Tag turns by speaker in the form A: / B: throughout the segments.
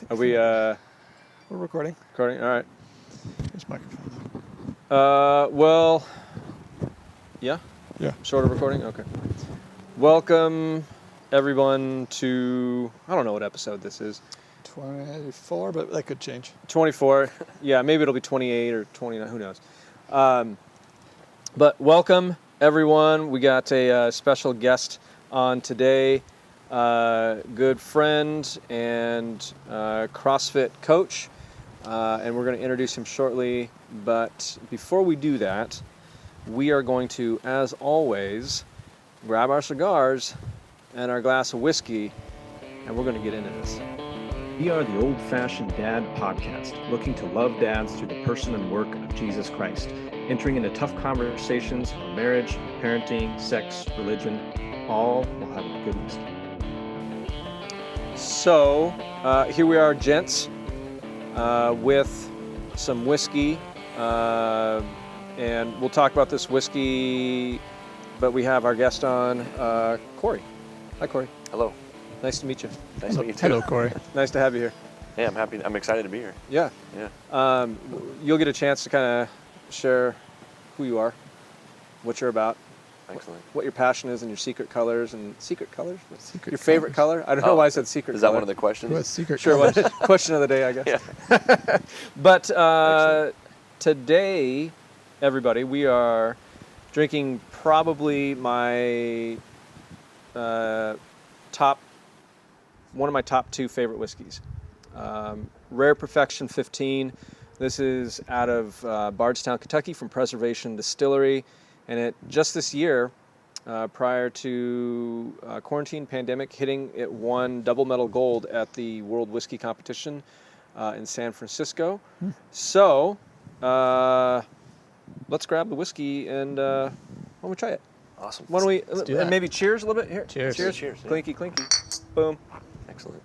A: Are we,
B: We're recording.
A: recording? All right.
B: There's microphone.
A: Well, yeah?
B: Yeah.
A: Sort of recording? Okay. Welcome, everyone, to, I don't know what episode this is.
B: 24, but that could change.
A: 24. Yeah, maybe it'll be 28 or 29, who knows. But welcome, everyone. We got a special guest on today, good friend and CrossFit coach, and we're going to introduce him shortly. But before we do that, we are going to, as always, grab our cigars and our glass of whiskey, and we're going to get into this.
C: We are the Old Fashioned Dad podcast, looking to love dads through the person and work of Jesus Christ, entering into tough conversations on marriage, parenting, sex, religion, all while having a good whiskey.
A: So, here we are, gents, with some whiskey, and we'll talk about this whiskey, but we have our guest on, Corey. Hi, Corey.
D: Hello.
A: Nice to meet you.
D: Nice to meet you too.
B: Hello, Corey.
A: Nice to have you here.
D: Yeah, I'm happy. I'm excited to be here.
A: Yeah.
D: Yeah.
A: You'll get a chance to kind of share who you are, what you're about,
D: Excellent.
A: what your passion is, and your secret colors. And secret colors?
B: Secret
A: Your favorite color? I don't know why I said secret
D: Is
A: color.
D: that one of the questions?
B: What's secret?
A: Sure, what question of the day, I guess.
D: Yeah.
A: But today, everybody, we are drinking probably my one of my top two favorite whiskeys. Rare Perfection 15. This is out of Bardstown, Kentucky, from Preservation Distillery, and it just this year, prior to quarantine pandemic hitting, it won double medal gold at the World Whiskey Competition in San Francisco. So let's grab the whiskey and why don't we try it?
D: Awesome.
A: Why don't we
B: do
A: and
B: that.
A: maybe cheers a little bit here?
B: Cheers.
A: Cheers.
D: Cheers, yeah.
A: Clinky, clinky. Boom.
D: Excellent.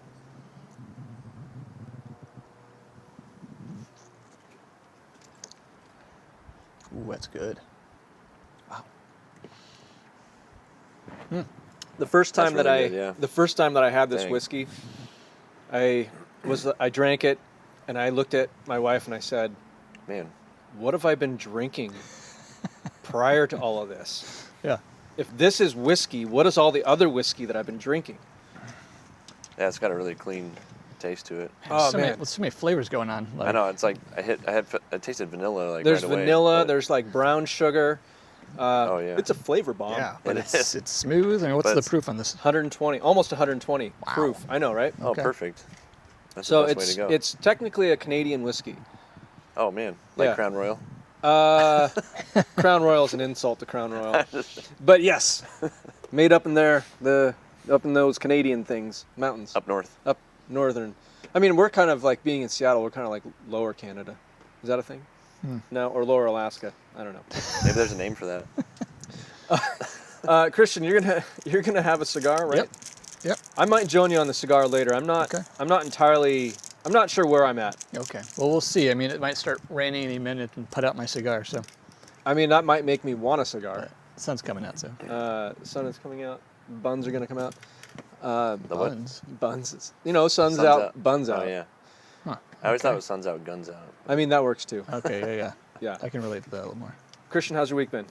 B: Ooh, that's good.
A: The first time
D: That's
A: that
D: really
A: I
D: good, yeah.
A: the first time that I had this
D: Dang.
A: whiskey, I drank it and I looked at my wife and I said,
D: Man.
A: "What have I been drinking prior to all of this?
B: Yeah.
A: If this is whiskey, what is all the other whiskey that I've been drinking?"
D: Yeah, it's got a really clean taste to it.
A: Oh,
B: so
A: man.
B: Many, so many flavors going on. Like,
D: I know. It's like I tasted vanilla like
A: There's
D: right away.
A: vanilla,
D: but-
A: there's like brown sugar.
D: Oh, yeah.
A: It's a flavor bomb.
B: Yeah, but
D: It
B: it's
D: is.
B: it's smooth. And what's
D: But
B: the
D: it's-
B: proof on this?
A: 120, almost 120
B: Wow.
A: proof. I know, right?
D: Oh,
B: Okay.
D: perfect. That's
A: So
D: the best way to go.
A: it's technically a Canadian whiskey.
D: Oh man, like
A: Yeah.
D: Crown Royal.
A: Crown Royal is an insult to Crown Royal, but yes, made up in there, up in those Canadian things, mountains,
D: Up north.
A: up northern. I mean, we're kind of like being in Seattle. We're kind of like lower Canada. Is that a thing? No, or lower Alaska. I don't know.
D: Maybe there's a name for that.
A: Christian, you're gonna have a cigar, right?
B: Yep.
A: I might join you on the cigar later. I'm not.
B: Okay.
A: I'm not sure where I'm at.
B: Okay. Well, we'll see. I mean, it might start raining any minute and put out my cigar. So
A: I mean, that might make me want a cigar.
B: the sun's coming out. So
A: The sun is coming out. Buns are gonna come out.
D: The what?
B: buns.
A: Buns. Sun's
D: Sun's
A: out. Buns out.
D: Oh yeah.
B: Huh.
D: I always thought it was suns out, guns out.
A: I mean, that works too.
B: Okay. Yeah. Yeah.
A: Yeah.
B: I can relate to that a little more.
A: Christian, how's your week been?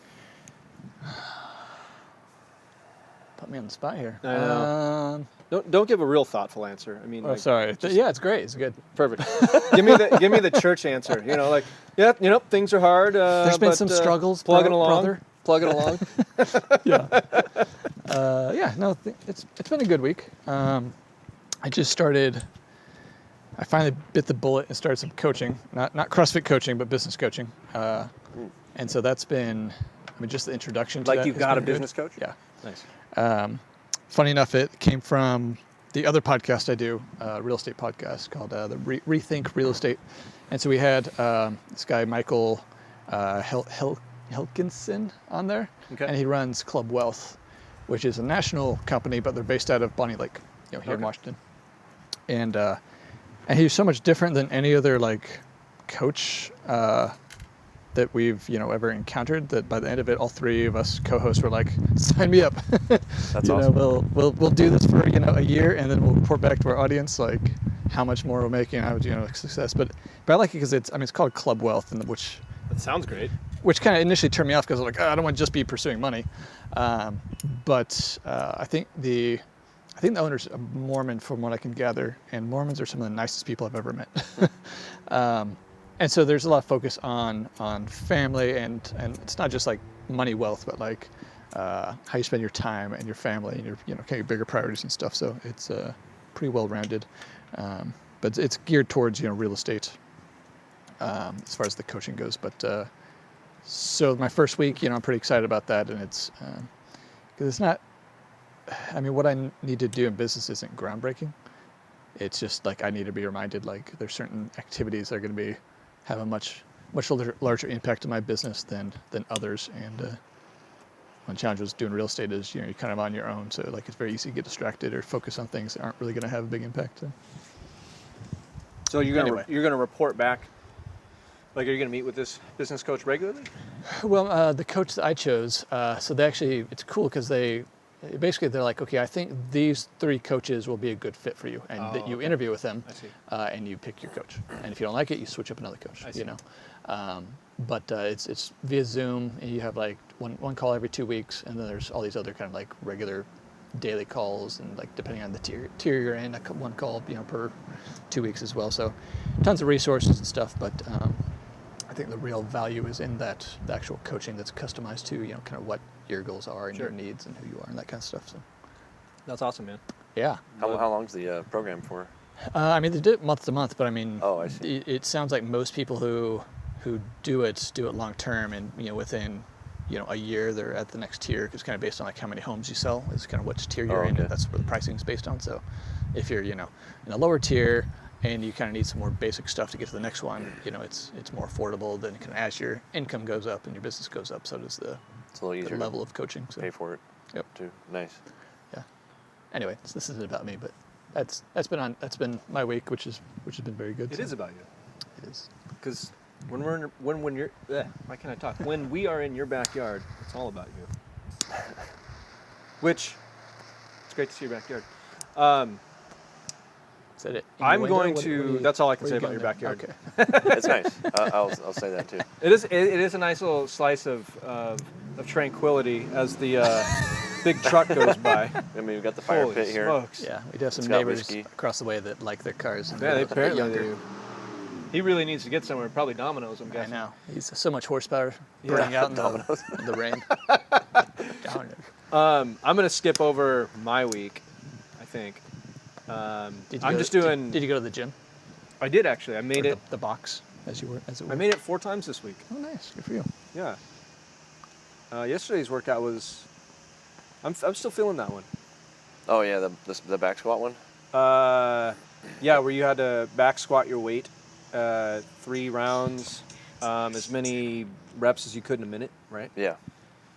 B: Put me on the spot here.
A: I know. Don't give a real thoughtful answer. I mean,
B: Oh,
A: like,
B: sorry. Yeah, it's great. It's good.
A: perfect. give me the church answer. You know, like, yeah, things are hard.
B: There's been
A: but,
B: some struggles,
A: Plugging along.
B: brother.
A: Plugging along.
B: Yeah. Yeah. No, it's been a good week. I just started. I finally bit the bullet and started some coaching, not CrossFit coaching, but business coaching. And so that's been, I mean, just the introduction to
A: Like
B: that
A: you've
B: has
A: got a
B: been good.
A: business coach?
B: Yeah.
A: Nice.
B: Funny enough, it came from the other podcast I do, real estate podcast called the Rethink Real Estate. And so we had this guy, Michael Helkinson, on there.
A: Okay.
B: And he runs Club Wealth, which is a national company, but they're based out of Bonnie Lake, here in
A: Okay.
B: Washington. And he's so much different than any other like coach that we've ever encountered, that by the end of it, all three of us co-hosts were like, sign me up.
D: That's
B: you
D: awesome.
B: know, we'll do this for a year, and then we'll report back to our audience like how much more we're making, how success. But I like it because it's called Club Wealth, and
A: That sounds great.
B: which kind of initially turned me off because I was like, I don't want to just be pursuing money. But I think the owner's a Mormon, from what I can gather, and Mormons are some of the nicest people I've ever met. And so there's a lot of focus on family, and it's not just like money wealth, but like how you spend your time and your family and your kind of bigger priorities and stuff. So it's pretty well rounded, but it's geared towards real estate as far as the coaching goes. But so my first week, I'm pretty excited about that, and it's because it's not. I mean, what I need to do in business isn't groundbreaking. It's just like I need to be reminded, like there's certain activities that are going to have a much larger impact on my business than others. And one challenge was doing real estate is you're kind of on your own, so like it's very easy to get distracted or focus on things that aren't really going to have a big impact.
A: So you're gonna report back. Like, are you going to meet with this business coach regularly?
B: Well, the coach that I chose, so it's cool because they're like, okay, I think these 3 coaches will be a good fit for you, and that you interview with them,
A: I see.
B: and you pick your coach. And if you don't like it, you switch up another coach.
A: I see.
B: But it's via Zoom, and you have like one call every 2 weeks, and then there's all these other kind of like regular daily calls, and like depending on the tier you're in, one call per 2 weeks as well. So tons of resources and stuff, but I think the real value is in the actual coaching that's customized to kind of what your goals are and your needs and who you are and that kind of stuff. So
A: That's awesome, man.
B: yeah.
D: How long's the program for?
B: They do it month to month, but I mean,
D: Oh, I see.
B: it sounds like most people who do it long term, and within a year they're at the next tier, because kind of based on like how many homes you sell is kind of which tier you're in,
D: okay.
B: and that's where the pricing is based on. So if you're in a lower tier and you kind of need some more basic stuff to get to the next one, it's more affordable. Then as your income goes up and your business goes up, so does
D: It's a little easier
B: the level of coaching. So
D: pay for it.
B: Yep.
D: Too nice.
B: yeah. Anyway, this isn't about me, but that's been my week, which has been very good.
A: It is about you.
B: It is.
A: Because when you're why can't I talk? When we are in your backyard, it's all about you. Which it's great to see your backyard.
B: Is that it?
A: I'm going to. That's all I can say about your backyard.
B: Okay.
D: It's nice. I'll say that too.
A: It is a nice little slice of tranquility as the big truck goes by.
D: I mean, we've got the fire
A: Holy
D: pit here.
A: smokes.
B: Yeah, we do have some
D: It's got
B: neighbors
D: whiskey.
B: across the way that like their cars.
A: Yeah, they apparently
B: younger.
A: do. He really needs to get somewhere. Probably Domino's, I'm
B: I
A: guessing.
B: know. He's so much horsepower burning out in the rain. Domino's.
A: I'm gonna skip over my week, I think.
B: Did you go to the gym?
A: I did actually. I made
B: Or
A: it.
B: the box, as it were.
A: I made it 4 times this week.
B: Oh, nice. Good for you.
A: Yeah. Yesterday's workout was. I'm still feeling that one.
D: Oh yeah, the back squat one.
A: Yeah, where you had to back squat your weight, 3 rounds, as many reps as you could in a minute, right?
D: Yeah.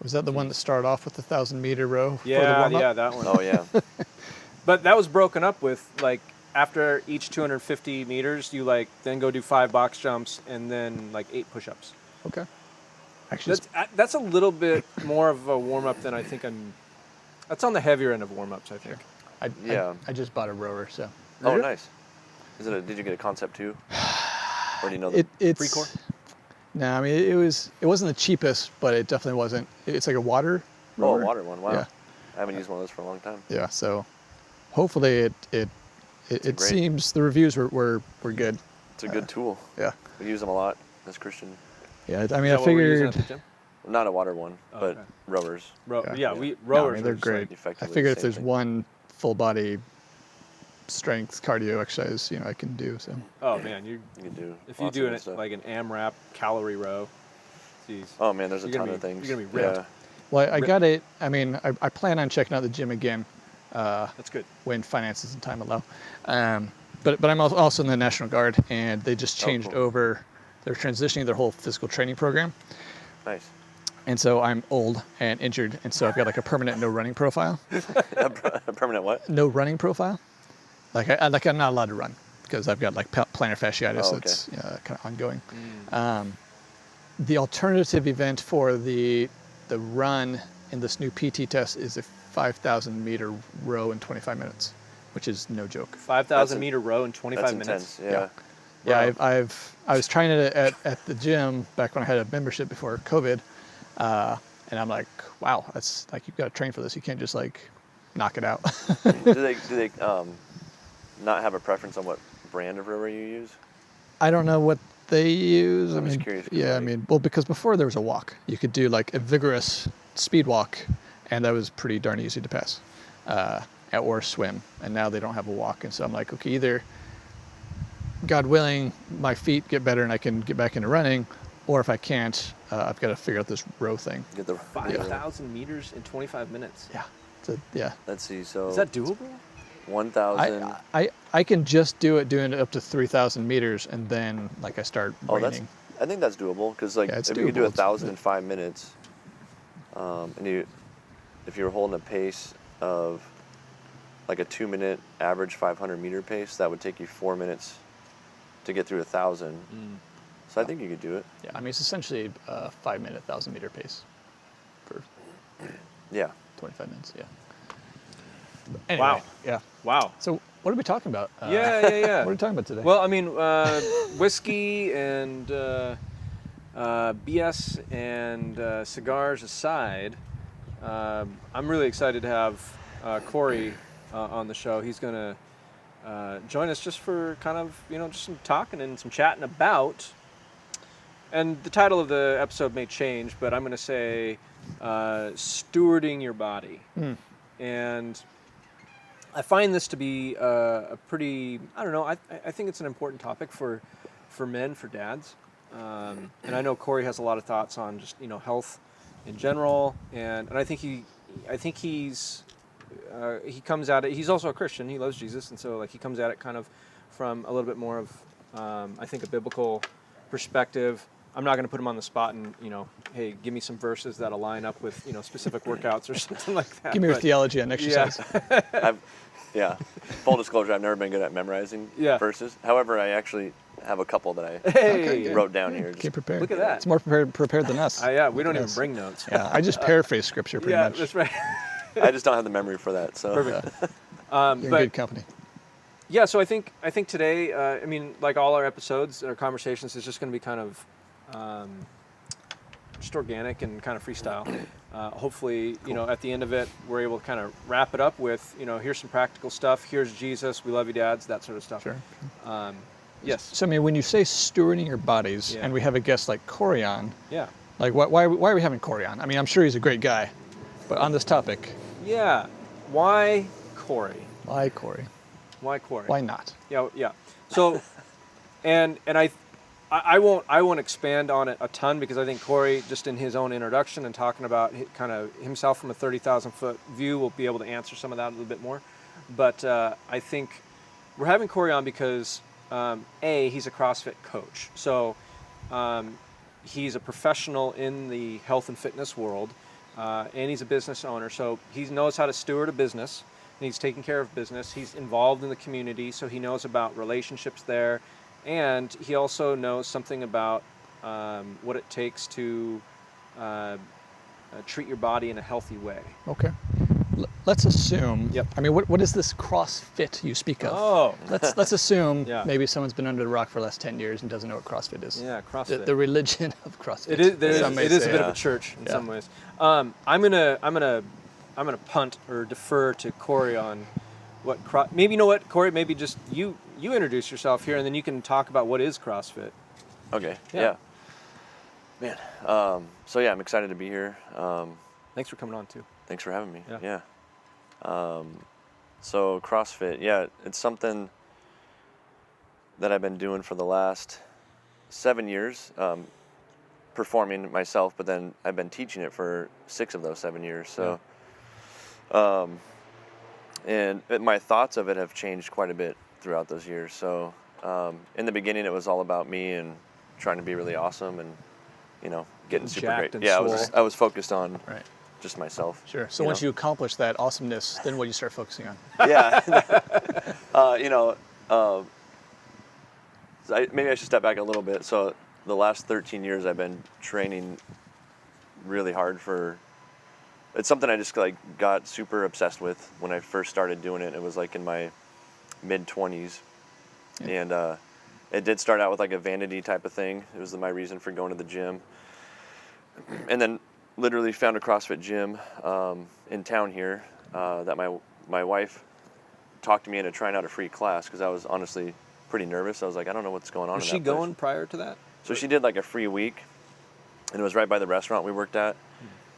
B: Was that the one that started off with the 1,000-meter row? for the
A: Yeah,
B: warm-up?
A: yeah, that one.
D: Oh yeah.
A: But that was broken up with like after each 250 meters, you like then go do 5 box jumps and then like 8 push-ups.
B: Okay. Actually,
A: That's a little bit more of a warm-up than I think I'm. That's on the heavier end of warm-ups, I think.
B: I just bought a rower, so.
D: Oh nice. Did you get a concept too? Or do you know the
B: It's
A: Pre-core?
B: No, I mean it wasn't the cheapest, but it definitely wasn't. It's like a water rower.
D: a water one? Wow.
B: Yeah.
D: I haven't used one of those for a long time.
B: Yeah, so hopefully it
D: great.
B: seems the reviews were good.
D: It's a good tool.
B: Yeah.
D: We use them a lot as Christian.
B: Yeah, I mean
A: Is that
B: I
A: what we're using
B: figured
A: at the gym?
D: Not a water one,
A: Oh,
D: but
A: okay.
D: rowers.
A: Yeah,
B: No,
A: rowers
B: they're
A: are just
B: great.
A: like-
B: I
D: Effectively
B: figured
D: the
B: if there's
D: same thing.
B: one full body strength cardio exercise, I can do. So
A: oh man,
D: You can do.
A: if you
D: lots
A: do
D: of good
A: it
D: stuff.
A: like an AMRAP calorie row, geez.
D: Oh man, there's a
A: You're
D: ton
A: gonna
D: of
A: be-
D: things.
A: you're gonna be ripped.
D: Yeah.
B: well, I got it. I mean, I plan on checking out the gym again
A: That's good.
B: when finances and time allow. But I'm also in the National Guard, and they just changed
D: cool.
B: over. They're transitioning their whole physical training program.
D: Nice.
B: And so I'm old and injured, and so I've got like a permanent no running profile.
D: A permanent what?
B: No running profile. Like I'm not allowed to run because I've got like plantar fasciitis
D: Oh, okay.
B: that's kind of ongoing. The alternative event for the run in this new PT test is a 5,000 meter row in 25 minutes. which is no joke.
A: 5,000 meter row in 25
D: That's
A: minutes.
D: intense. Yeah.
B: Yeah, I was trying it at the gym back when I had a membership before COVID, and I'm like, wow, that's like, you've got to train for this. You can't just like knock it out.
D: do they not have a preference on what brand of rower you use?
B: I don't know what they use.
D: I'm just curious.
B: Yeah, I mean, well, because before there was a walk, you could do like a vigorous speed walk, and that was pretty darn easy to pass, or swim. And now they don't have a walk, and so I'm like, okay, either God willing, my feet get better and I can get back into running, or if I can't, I've got to figure out this row thing.
D: Get the
A: 5,000 meters in 25 minutes.
B: Yeah, yeah.
D: Let's see. So
A: Is that doable?
D: 1,000.
B: I can just doing it up to 3,000 meters, and then like I start raining.
D: I think that's doable, because like
B: it's
D: if you could do
B: doable.
D: 1,000 in 5 minutes, and if you were holding a pace of like a 2-minute average 500 meter pace, that would take you 4 minutes to get through 1,000. So I think you could do it.
B: Yeah, I mean, it's essentially a 5-minute 1,000 meter pace for 25 minutes. Yeah. Anyway,
A: Wow.
B: Yeah.
A: Wow.
B: So what are we talking about?
A: Yeah.
B: What are we talking about today?
A: Well, I mean, whiskey and BS and cigars aside, I'm really excited to have Corey on the show. He's going to join us just for kind of, just some talking and some chatting about, and the title of the episode may change, but I'm going to say Stewarding Your Body. And I find this to be a pretty, I don't know, I think it's an important topic for men, for dads. And I know Corey has a lot of thoughts on just, health in general. And I think he comes at it, he's also a Christian, he loves Jesus. And so like he comes at it kind of from a little bit more of, I think, a biblical perspective. I'm not going to put him on the spot and, hey, give me some verses that'll line up with, specific workouts or something like that.
B: Give me your theology on exercise.
D: Yeah. Full disclosure, I've never been good at memorizing verses. However, I actually have a couple that I wrote down here.
B: Get prepared.
A: Look at that.
B: It's more prepared than us.
A: Yeah, we don't even bring notes.
B: Yeah, I just paraphrase scripture pretty much.
A: Yeah, that's right.
D: I just don't have the memory for that. So
A: Perfect.
B: You're in good company.
A: Yeah, so I think today, I mean, like all our episodes, our conversations is just going to be kind of just organic and kind of freestyle. Hopefully, at the end of it, we're able to kind of wrap it up with, here's some practical stuff. Here's Jesus. We love you, dads. That sort of stuff.
B: Sure.
A: Yes.
B: So, I mean, when you say stewarding your bodies, and we have a guest like Corey on, like why are we having Corey on? I mean, I'm sure he's a great guy, but on this topic.
A: Yeah. Why Corey?
B: Why Corey?
A: Why Corey?
B: Why not?
A: Yeah. So, and I won't expand on it a ton, because I think Corey, just in his own introduction and talking about kind of himself from a 30,000 foot view, will be able to answer some of that a little bit more. But I think we're having Corey on because he's a CrossFit coach. So he's a professional in the health and fitness world, and he's a business owner. So he knows how to steward a business, and he's taking care of business. He's involved in the community, so he knows about relationships there. And he also knows something about what it takes to treat your body in a healthy way.
B: Okay. Let's assume.
A: Yep.
B: I mean, what is this CrossFit you speak of?
A: Oh.
B: Let's assume
A: Yeah.
B: maybe someone's been under the rock for the last 10 years and doesn't know what CrossFit is.
A: Yeah, CrossFit.
B: The religion of CrossFit.
A: It is.
B: Some may
A: It is a
B: say.
A: bit of a church in some ways. I'm gonna punt or defer to Corey on what maybe, you know what, Corey, maybe just you introduce yourself here, and then you can talk about what is CrossFit.
D: Okay.
A: Yeah.
D: Man. So I'm excited to be here.
A: Thanks for coming on too.
D: Thanks for having me.
A: Yeah.
D: So CrossFit, it's something that I've been doing for the last 7 years, performing myself, but then I've been teaching it for 6 of those 7 years. So, and my thoughts of it have changed quite a bit throughout those years. So, in the beginning, it was all about me and trying to be really awesome and, getting super
A: jacked
D: great.
A: and
D: I was focused on
B: Right.
D: just myself.
B: Sure. So once you accomplish that awesomeness, then what do you start focusing on?
D: Yeah. Maybe I should step back a little bit. So the last 13 years I've been training really hard it's something I just got super obsessed with when I first started doing it. It was like in my mid-20s.
B: Yeah.
D: And it did start out with like a vanity type of thing. It was my reason for going to the gym. And then literally found a CrossFit gym in town here that my wife talked me into trying out a free class because I was honestly pretty nervous. I was like, I don't know what's going on.
A: Was
D: in
A: she
D: that place.
A: going prior to that?
D: So she did like a free week, and it was right by the restaurant we worked at.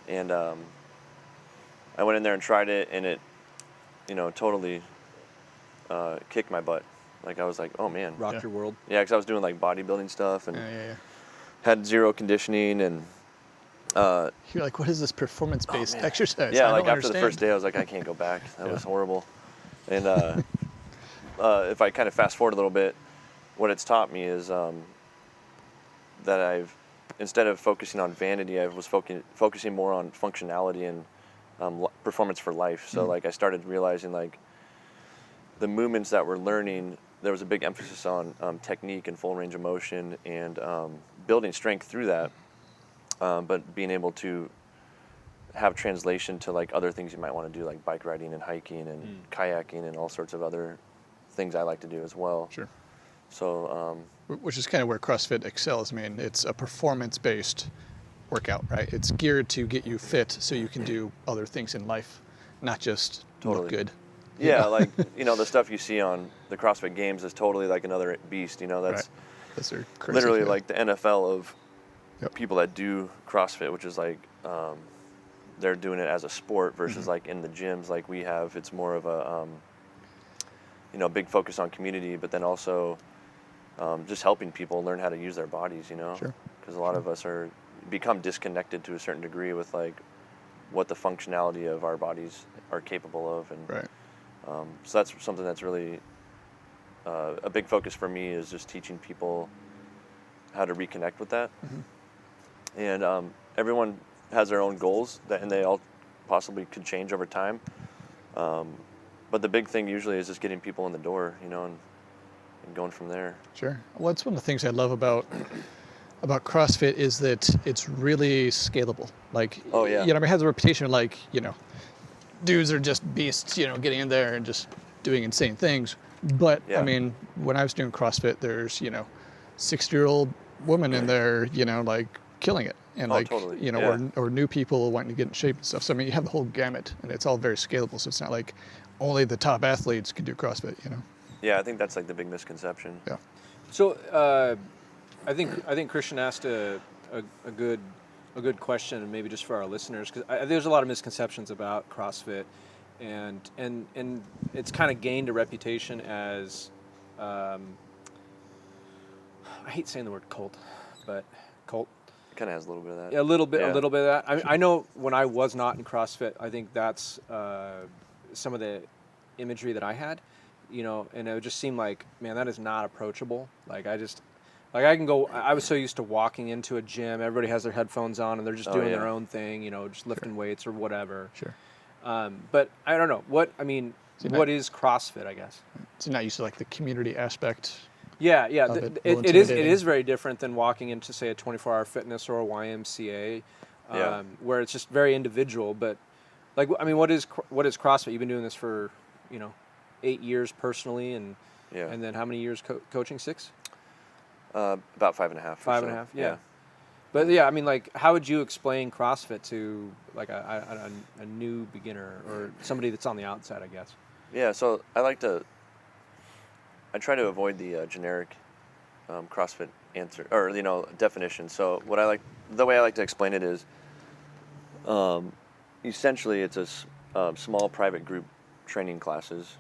D: And I went in there and tried it, and it, totally kicked my butt. Like I was like, oh man.
A: Rocked your world?
D: Yeah, because I was doing like bodybuilding stuff and
B: Yeah.
D: had zero conditioning and.
B: You're like, what is this performance-based exercise?
D: Yeah,
B: I
D: like
B: don't
D: after the
B: understand.
D: first day, I was like, I can't go back. That was horrible. And if I kind of fast forward a little bit, what it's taught me is that instead of focusing on vanity, I was focusing more on functionality and performance for life. So like I started realizing like the movements that we're learning, there was a big emphasis on technique and full range of motion and building strength through that, but being able to have translation to like other things you might want to do, like bike riding and hiking and kayaking and all sorts of other things I like to do as well.
B: Sure.
D: So,
B: Which is kind of where CrossFit excels. I mean, it's a performance-based workout, right? It's geared to get you fit so you can do other things in life, not just look
D: Totally.
B: good.
D: yeah, like, the stuff you see on the CrossFit Games is totally like another beast, that's
B: Right. Those are crazy.
D: literally
B: yeah.
D: like the NFL of
B: Yep.
D: people that do CrossFit, which is like, they're doing it as a sport versus like in the gyms like we have. It's more of a, big focus on community, but then also just helping people learn how to use their bodies,
B: Sure.
D: because a lot of us become disconnected to a certain degree with like what the functionality of our bodies are capable of. And
B: Right.
D: so that's something that's really a big focus for me, is just teaching people how to reconnect with that. And everyone has their own goals and they all possibly could change over time. But the big thing usually is just getting people in the door, and going from there.
B: Sure. Well, it's one of the things I love about CrossFit is that it's really scalable. Like,
D: Oh, yeah.
B: It has a reputation of like, dudes are just beasts, getting in there and just doing insane things. But
D: Yeah.
B: I mean, when I was doing CrossFit, there's, 60-year-old woman in there, like killing it. And
D: Oh,
B: like,
D: totally. Yeah.
B: or new people wanting to get in shape and stuff. So I mean, you have the whole gamut and it's all very scalable. So it's not like only the top athletes can do CrossFit,
D: Yeah, I think that's like the big misconception.
B: Yeah.
A: So I think Christian asked a good question, and maybe just for our listeners, because there's a lot of misconceptions about CrossFit, and it's kind of gained a reputation as I hate saying the word cult, but cult.
D: It kind of has a little bit of that.
A: Yeah, a little bit
D: Yeah.
A: of that. I know when I was not in CrossFit, I think that's some of the imagery that I had, and it would just seem like, man, that is not approachable. Like I can go. I was so used to walking into a gym. Everybody has their headphones on and they're just doing their own thing, just lifting weights or whatever.
B: Sure.
A: But I don't know what is CrossFit, I guess.
B: So you're not used to like the community aspect.
A: Yeah.
B: Of it,
A: It
B: intimidating.
A: is very different than walking into, say, a 24-hour fitness or a YMCA, where it's just very individual. But like, I mean, what is CrossFit? You've been doing this for 8 years personally, and then how many years coaching? 6?
D: About 5.5.
A: 5.5. Yeah. But yeah, I mean, like, how would you explain CrossFit to like a new beginner or somebody that's on the outside, I guess?
D: Yeah, so I try to avoid the generic CrossFit answer or definition. So the way I like to explain it is, essentially it's a small private group training classes,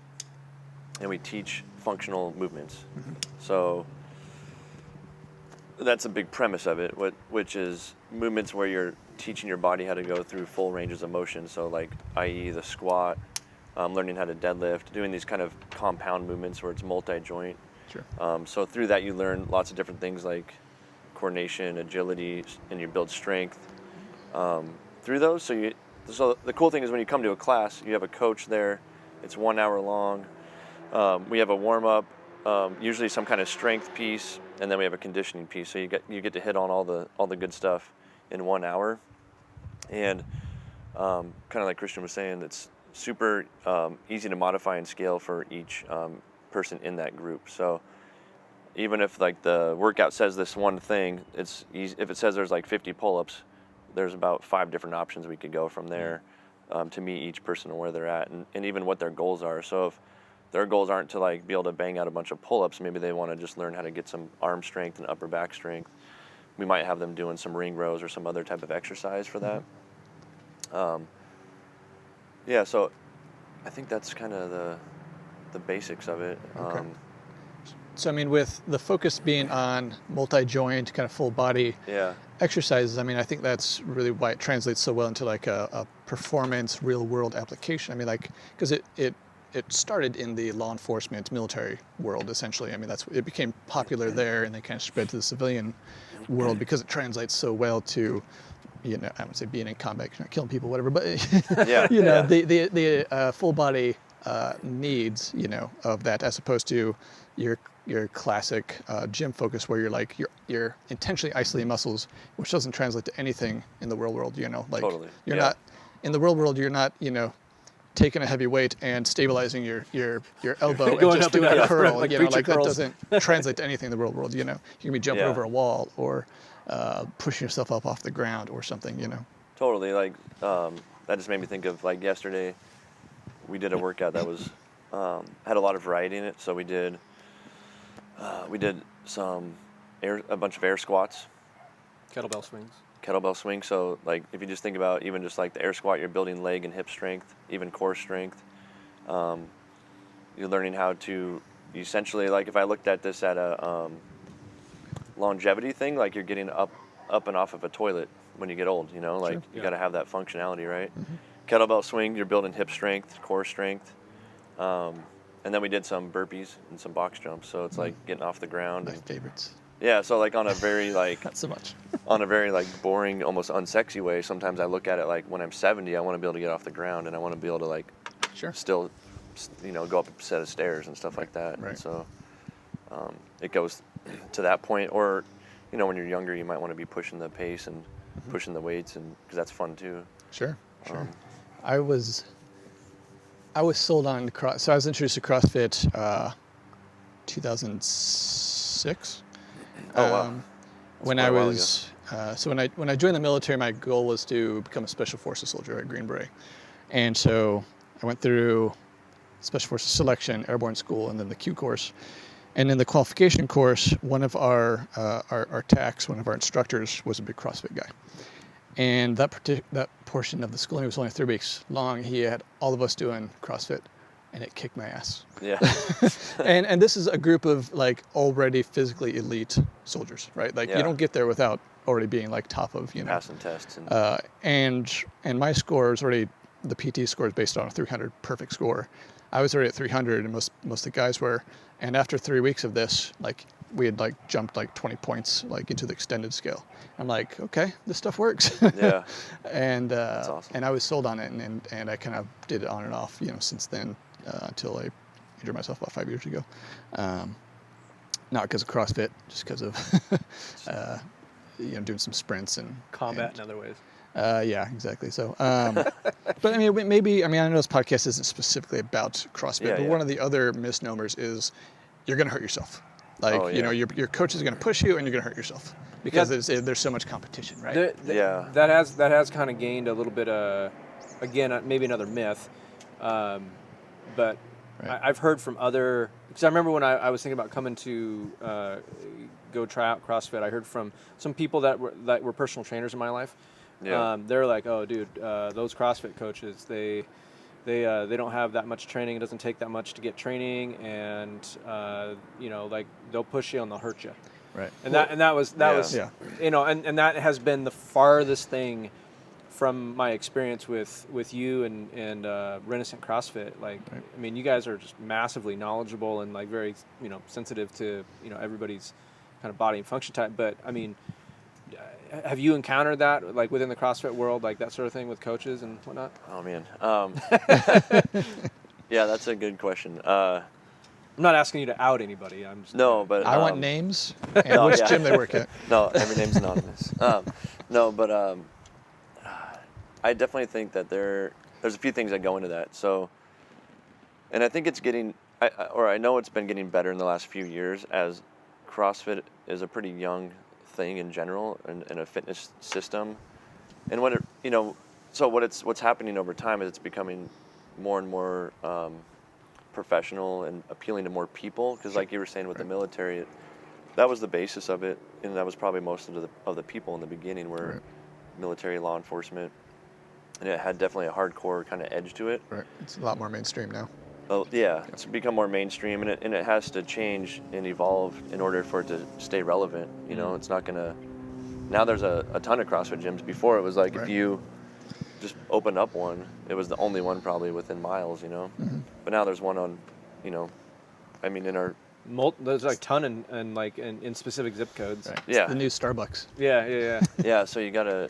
D: and we teach functional movements. So that's a big premise of it, which is movements where you're teaching your body how to go through full ranges of motion. So like, i.e. the squat, learning how to deadlift, doing these kind of compound movements where it's multi-joint.
B: Sure.
D: So through that, you learn lots of different things like coordination, agility, and you build strength through those. So the cool thing is when you come to a class, you have a coach there. It's 1 hour long. We have a warm-up, usually some kind of strength piece, and then we have a conditioning piece. So you get to hit on all the good stuff in 1 hour. And kind of like Christian was saying, it's super easy to modify and scale for each person in that group. So even if like the workout says this one thing, it's easy. If it says there's like 50 pull-ups, there's about 5 different options we could go from there to meet each person and where they're at, and even what their goals are. So if their goals aren't to like be able to bang out a bunch of pull-ups, maybe they want to just learn how to get some arm strength and upper back strength. We might have them doing some ring rows or some other type of exercise for that. Yeah, so I think that's kind of the basics of it.
B: Okay. So I mean, with the focus being on multi-joint, kind of full body exercises, I mean, I think that's really why it translates so well into like a performance, real world application. I mean, like, because it started in the law enforcement, military world, essentially. I mean, it became popular there, and then kind of spread to the civilian world because it translates so well to, you know, I would say being in combat, not killing people, whatever, but the full body needs, you know, of that, as opposed to your classic gym focus where you're intentionally isolating muscles, which doesn't translate to anything in the real world, you know, like you're not in the real world, you're not, you know, taking a heavy weight and stabilizing your elbow and just doing a curl, like, you know, like curls. That doesn't translate to anything in the real world, you know. You can be jumping over a wall or pushing yourself up off the ground or something, you know.
D: Totally, like that just made me think of like yesterday we did a workout that was had a lot of variety in it. So we did a bunch of air squats, kettlebell swings. So like if you just think about even just like the air squat, you're building leg and hip strength, even core strength. You're learning how to essentially, like if I looked at this at a longevity thing, like you're getting up and off of a toilet when you get old, you know, like you got to have that functionality, right? Kettlebell swing, you're building hip strength, core strength. And then we did some burpees and some box jumps. So it's like getting off the ground.
B: My favorites.
D: Yeah, so like on a very like
B: not so much.
D: On a very like boring, almost unsexy way, sometimes I look at it like when I'm 70, I want to be able to get off the ground and I want to be able to like still, you know, go up a set of stairs and stuff like that.
B: Right.
D: And so it goes to that point. Or, you know, when you're younger, you might want to be pushing the pace and pushing the weights, and because that's fun too.
B: Sure. I was sold on so I was introduced to CrossFit 2006.
D: Oh wow!
B: When I was when I joined the military, my goal was to become a Special Forces soldier at Green Beret, and so I went through Special Forces selection, airborne school, and then the Q course. And in the qualification course, one of our TACs, one of our instructors, was a big CrossFit guy. And that portion of the schooling was only 3 weeks long. He had all of us doing CrossFit, and it kicked my ass.
D: Yeah.
B: and this is a group of like already physically elite soldiers, right? Like you don't get there without already being like top of, you know,
D: passing tests.
B: And my score is already, the PT score is based on a 300 perfect score. I was already at 300, and most of the guys were. And after 3 weeks of this, like we had like jumped like 20 points like into the extended scale. I'm like, okay, this stuff works.
D: Yeah.
B: And
D: that's awesome.
B: And I was sold on it, and I kind of did it on and off, you know, since then until I injured myself about 5 years ago. Not because of CrossFit, just because of you know, doing some sprints and
A: combat in other ways.
B: Yeah, exactly. So, but I mean, maybe, I mean, I know this podcast isn't specifically about CrossFit, but one of the other misnomers is you're going to hurt yourself. Like, you know, your coach is going to push you and you're going to hurt yourself because there's so much competition, right?
A: That has kind of gained a little bit again, maybe another myth, but I've heard from other, because I remember when I was thinking about coming to go try out CrossFit, I heard from some people that were personal trainers in my life. Yeah. They're like, oh, dude, those CrossFit coaches, they don't have that much training. It doesn't take that much to get training, and you know, like they'll push you and they'll hurt you.
B: Right.
A: And that was you know, and that has been the farthest thing from my experience with you and Renascent CrossFit. Like, I mean, you guys are just massively knowledgeable and like very, you know, sensitive to, you know, everybody's kind of body and function type. But I mean, have you encountered that, like within the CrossFit world, like that sort of thing with coaches and whatnot?
D: Oh man, yeah, that's a good question.
A: I'm not asking you to out anybody. I'm just
D: but
B: I want names and which gym they work at.
D: No, every name's anonymous. No, but I definitely think that there's a few things that go into that. So, and I think it's getting. I know it's been getting better in the last few years, as CrossFit is a pretty young thing in general, and a fitness system. And when what's happening over time is it's becoming more and more professional and appealing to more people. Because like you were saying with the military, that was the basis of it, and that was probably most of the people in the beginning were military, law enforcement, and it had definitely a hardcore kind of edge to it.
B: Right. It's a lot more mainstream now.
D: Oh yeah, it's become more mainstream, and it has to change and evolve in order for it to stay relevant. You know, it's not gonna. Now there's a ton of CrossFit gyms. Before it was like if you just opened up one, it was the only one probably within miles. You know, but now there's one on, I mean in our.
A: There's like a ton in specific zip codes.
B: Right.
D: Yeah.
B: It's the new Starbucks.
A: Yeah.
D: Yeah, so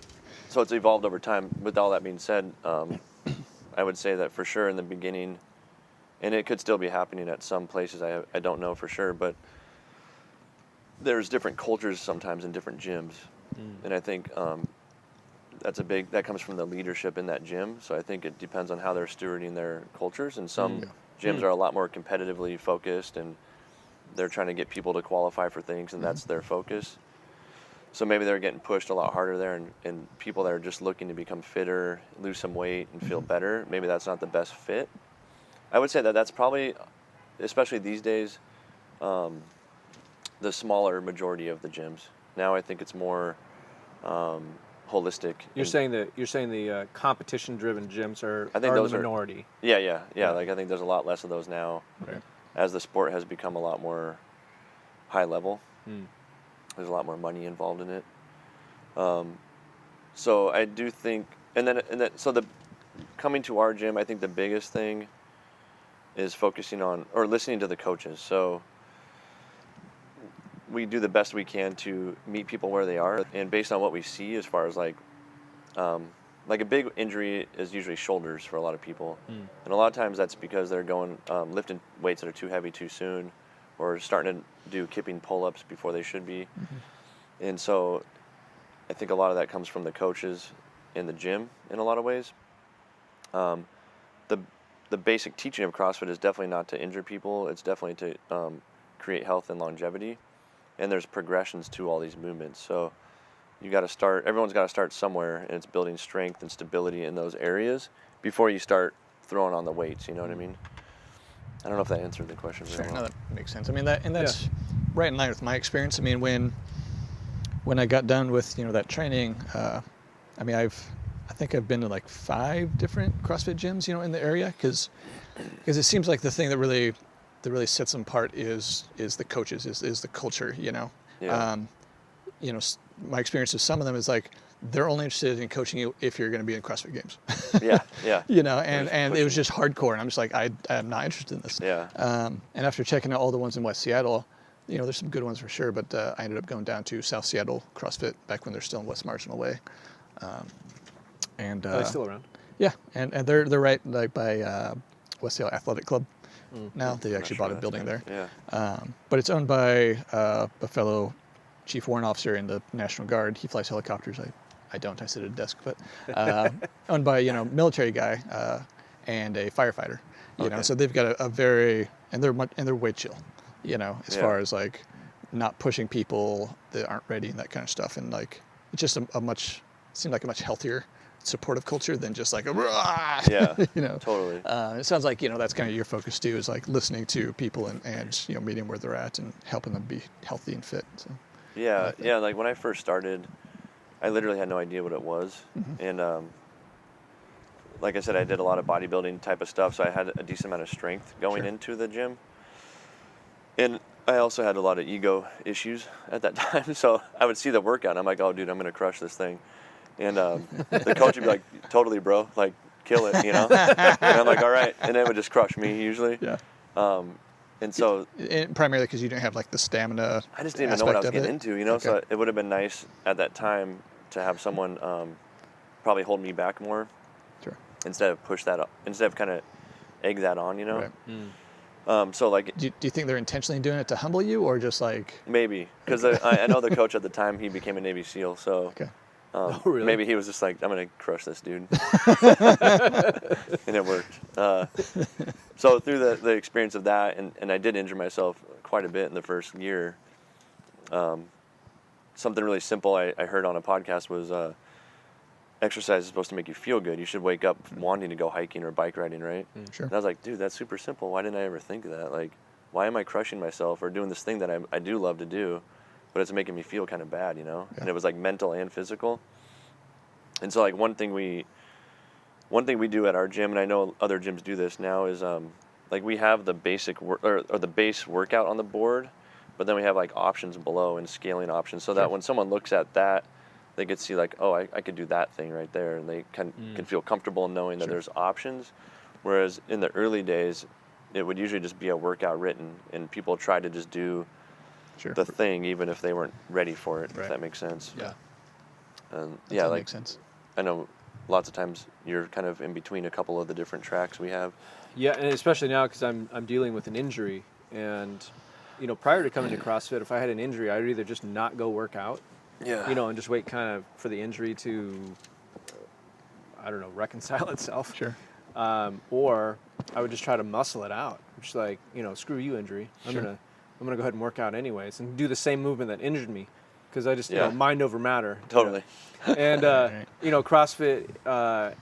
D: so it's evolved over time. With all that being said, I would say that for sure in the beginning, and it could still be happening at some places, I don't know for sure, but there's different cultures sometimes in different gyms. And I think that comes from the leadership in that gym. So I think it depends on how they're stewarding their cultures. And some gyms are a lot more competitively focused, and they're trying to get people to qualify for things, and that's their focus. So maybe they're getting pushed a lot harder there, and people that are just looking to become fitter, lose some weight, and feel better, maybe that's not the best fit. I would say that's probably, especially these days, the smaller majority of the gyms. Now I think it's more holistic.
A: You're saying the competition-driven gyms are
D: those
A: the minority.
D: Yeah. Like I think there's a lot less of those now, as the sport has become a lot more high level. There's a lot more money involved in it. So I do think, coming to our gym, I think the biggest thing is focusing on or listening to the coaches. So we do the best we can to meet people where they are, and based on what we see as far as like a big injury is usually shoulders for a lot of people. And a lot of times that's because they're going lifting weights that are too heavy too soon, or starting to do kipping pull-ups before they should be. And so I think a lot of that comes from the coaches in the gym in a lot of ways. The basic teaching of CrossFit is definitely not to injure people. It's definitely to create health and longevity. And there's progressions to all these movements. So everyone's got to start somewhere, and it's building strength and stability in those areas before you start throwing on the weights, you know what I mean? I don't know if that answered the question very well.
B: No, that makes sense. I mean, that's right in line with my experience. I mean, when I got done with, that training, I think I've been to like 5 different CrossFit gyms, in the area, because it seems like the thing that really sets them apart is the coaches, is the culture,
D: Yeah.
B: My experience with some of them is like they're only interested in coaching you if you're going to be in CrossFit games.
D: Yeah.
B: And it was just hardcore, and I'm just like, I'm not interested in this.
D: Yeah.
B: And after checking out all the ones in West Seattle, there's some good ones for sure, but I ended up going down to South Seattle CrossFit back when they're still in West Marginal Way.
A: Are they still around?
B: Yeah, and they're right like by West Seattle Athletic Club. Now they actually bought a building there.
D: Yeah.
B: But it's owned by a fellow Chief Warrant Officer in the National Guard. He flies helicopters. I don't. I sit at a desk, but owned by military guy and a firefighter. So they've got a very and they're way chill. As far as like not pushing people that aren't ready and that kind of stuff, and like it's just seemed like a much healthier, supportive culture than just like
D: Yeah. Totally.
B: It sounds like that's kind of your focus too, is like listening to people and meeting where they're at and helping them be healthy and fit. So
D: Yeah, like when I first started, I literally had no idea what it was. And like I said, I did a lot of bodybuilding type of stuff, so I had a decent amount of strength going into the gym. And I also had a lot of ego issues at that time, so I would see the workout, and I'm like, oh, dude, I'm going to crush this thing. And the coach would be like, totally, bro, like, kill it, And I'm like, all right. And it would just crush me usually.
B: Yeah.
D: And so
B: primarily because you didn't have like the stamina.
D: I just didn't even know what I was getting into,
B: Okay.
D: So it would have been nice at that time to have someone probably hold me back more.
B: Sure.
D: Instead of kind of egg that on,
B: Right.
D: So like,
B: do you think they're intentionally doing it to humble you, or just like
D: maybe because I know the coach at the time, he became a Navy SEAL, so
B: okay.
A: Really?
D: Maybe he was just like, I'm gonna crush this dude, and it worked. So through the experience of that, and I did injure myself quite a bit in the first year. Something really simple I heard on a podcast was exercise is supposed to make you feel good. You should wake up wanting to go hiking or bike riding, right?
B: Sure.
D: And I was like, dude, that's super simple. Why didn't I ever think of that? Like, why am I crushing myself or doing this thing that I do love to do, but it's making me feel kind of bad, you know?
B: Yeah.
D: And it was like mental and physical. And so like one thing we do at our gym, and I know other gyms do this now, is like we have the basic or the base workout on the board, but then we have like options below and scaling options, so that when someone looks at that, they could see like, oh, I could do that thing right there, and they can feel comfortable knowing that there's options. Whereas in the early days, it would usually just be a workout written, and people try to just do the thing even if they weren't ready for it. If that makes sense.
B: Yeah.
D: And
B: That
D: like
B: makes sense.
D: I know lots of times you're kind of in between a couple of the different tracks we have.
A: Yeah, and especially now because I'm dealing with an injury, and you know, prior to coming to CrossFit, if I had an injury, I'd either just not go work out, you know, and just wait kind of for the injury to, I don't know, reconcile itself.
B: Sure.
A: Or I would just try to muscle it out. Just like, you know, screw you, injury. I'm gonna go ahead and work out anyways, and do the same movement that injured me, because I just you know, mind over matter.
D: Totally.
A: You know? And you know, CrossFit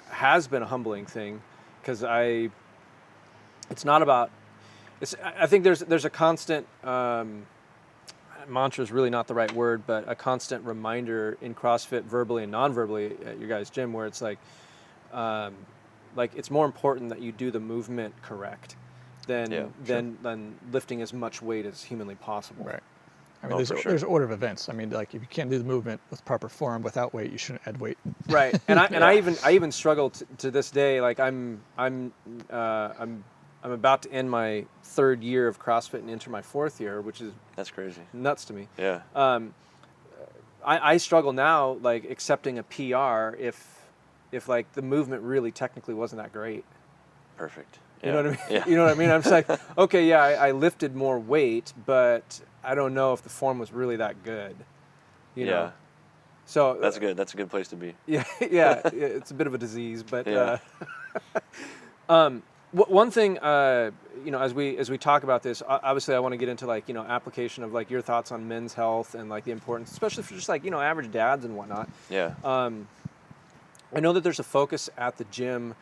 A: has been a humbling thing, because it's not about. I think there's a constant. Mantra is really not the right word, but a constant reminder in CrossFit, verbally and non-verbally, at your guys' gym, where it's like it's more important that you do the movement correct than lifting as much weight as humanly possible.
B: Right. I mean, there's order of events. I mean, like if you can't do the movement with proper form without weight, you shouldn't add weight.
A: Right. And I even struggle to this day. Like I'm about to end my 3rd year of CrossFit and enter my 4th year, which is
D: that's crazy,
A: nuts to me.
D: Yeah.
A: I struggle now, like accepting a PR if like the movement really technically wasn't that great.
D: Perfect.
A: You know what I mean?
D: Yeah.
A: You know what I mean? I'm just like, okay, yeah, I lifted more weight, but I don't know if the form was really that good. You know? So
D: that's good. That's a good place to be.
A: Yeah, yeah. It's a bit of a disease, but one thing, you know, as we talk about this, obviously I want to get into like, you know, application of like your thoughts on men's health and like the importance, especially for just like, you know, average dads and whatnot.
D: Yeah.
A: I know that there's a focus at the gym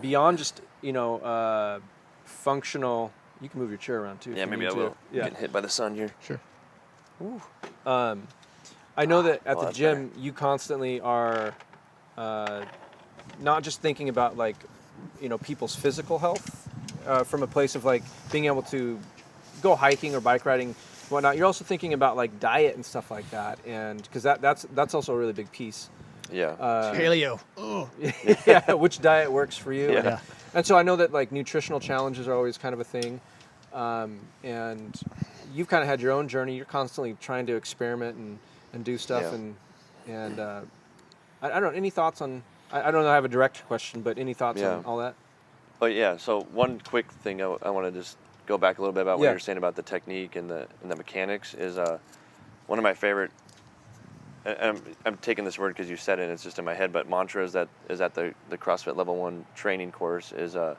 A: beyond just, you know, functional. You can move your chair around too.
D: Yeah, maybe I will. Yeah. Getting hit by the sun here.
B: Sure.
A: Ooh. I know that at the gym you constantly are not just thinking about like, you know, people's physical health from a place of like being able to go hiking or bike riding, whatnot. You're also thinking about like diet and stuff like that, and because that's also a really big piece.
D: Yeah.
B: Paleo.
A: Yeah. Which diet works for you?
B: Yeah.
A: And so I know that like nutritional challenges are always kind of a thing, and you've kind of had your own journey. You're constantly trying to experiment and do stuff, and I don't know. Any thoughts on? I don't know. I have a direct question, but any thoughts on all that?
D: Oh yeah. So one quick thing I want to just go back a little bit about what you're saying about the technique and the mechanics is one of my favorite. And I'm taking this word because you said it, and it's just in my head. But mantra is at the CrossFit Level 1 training course is and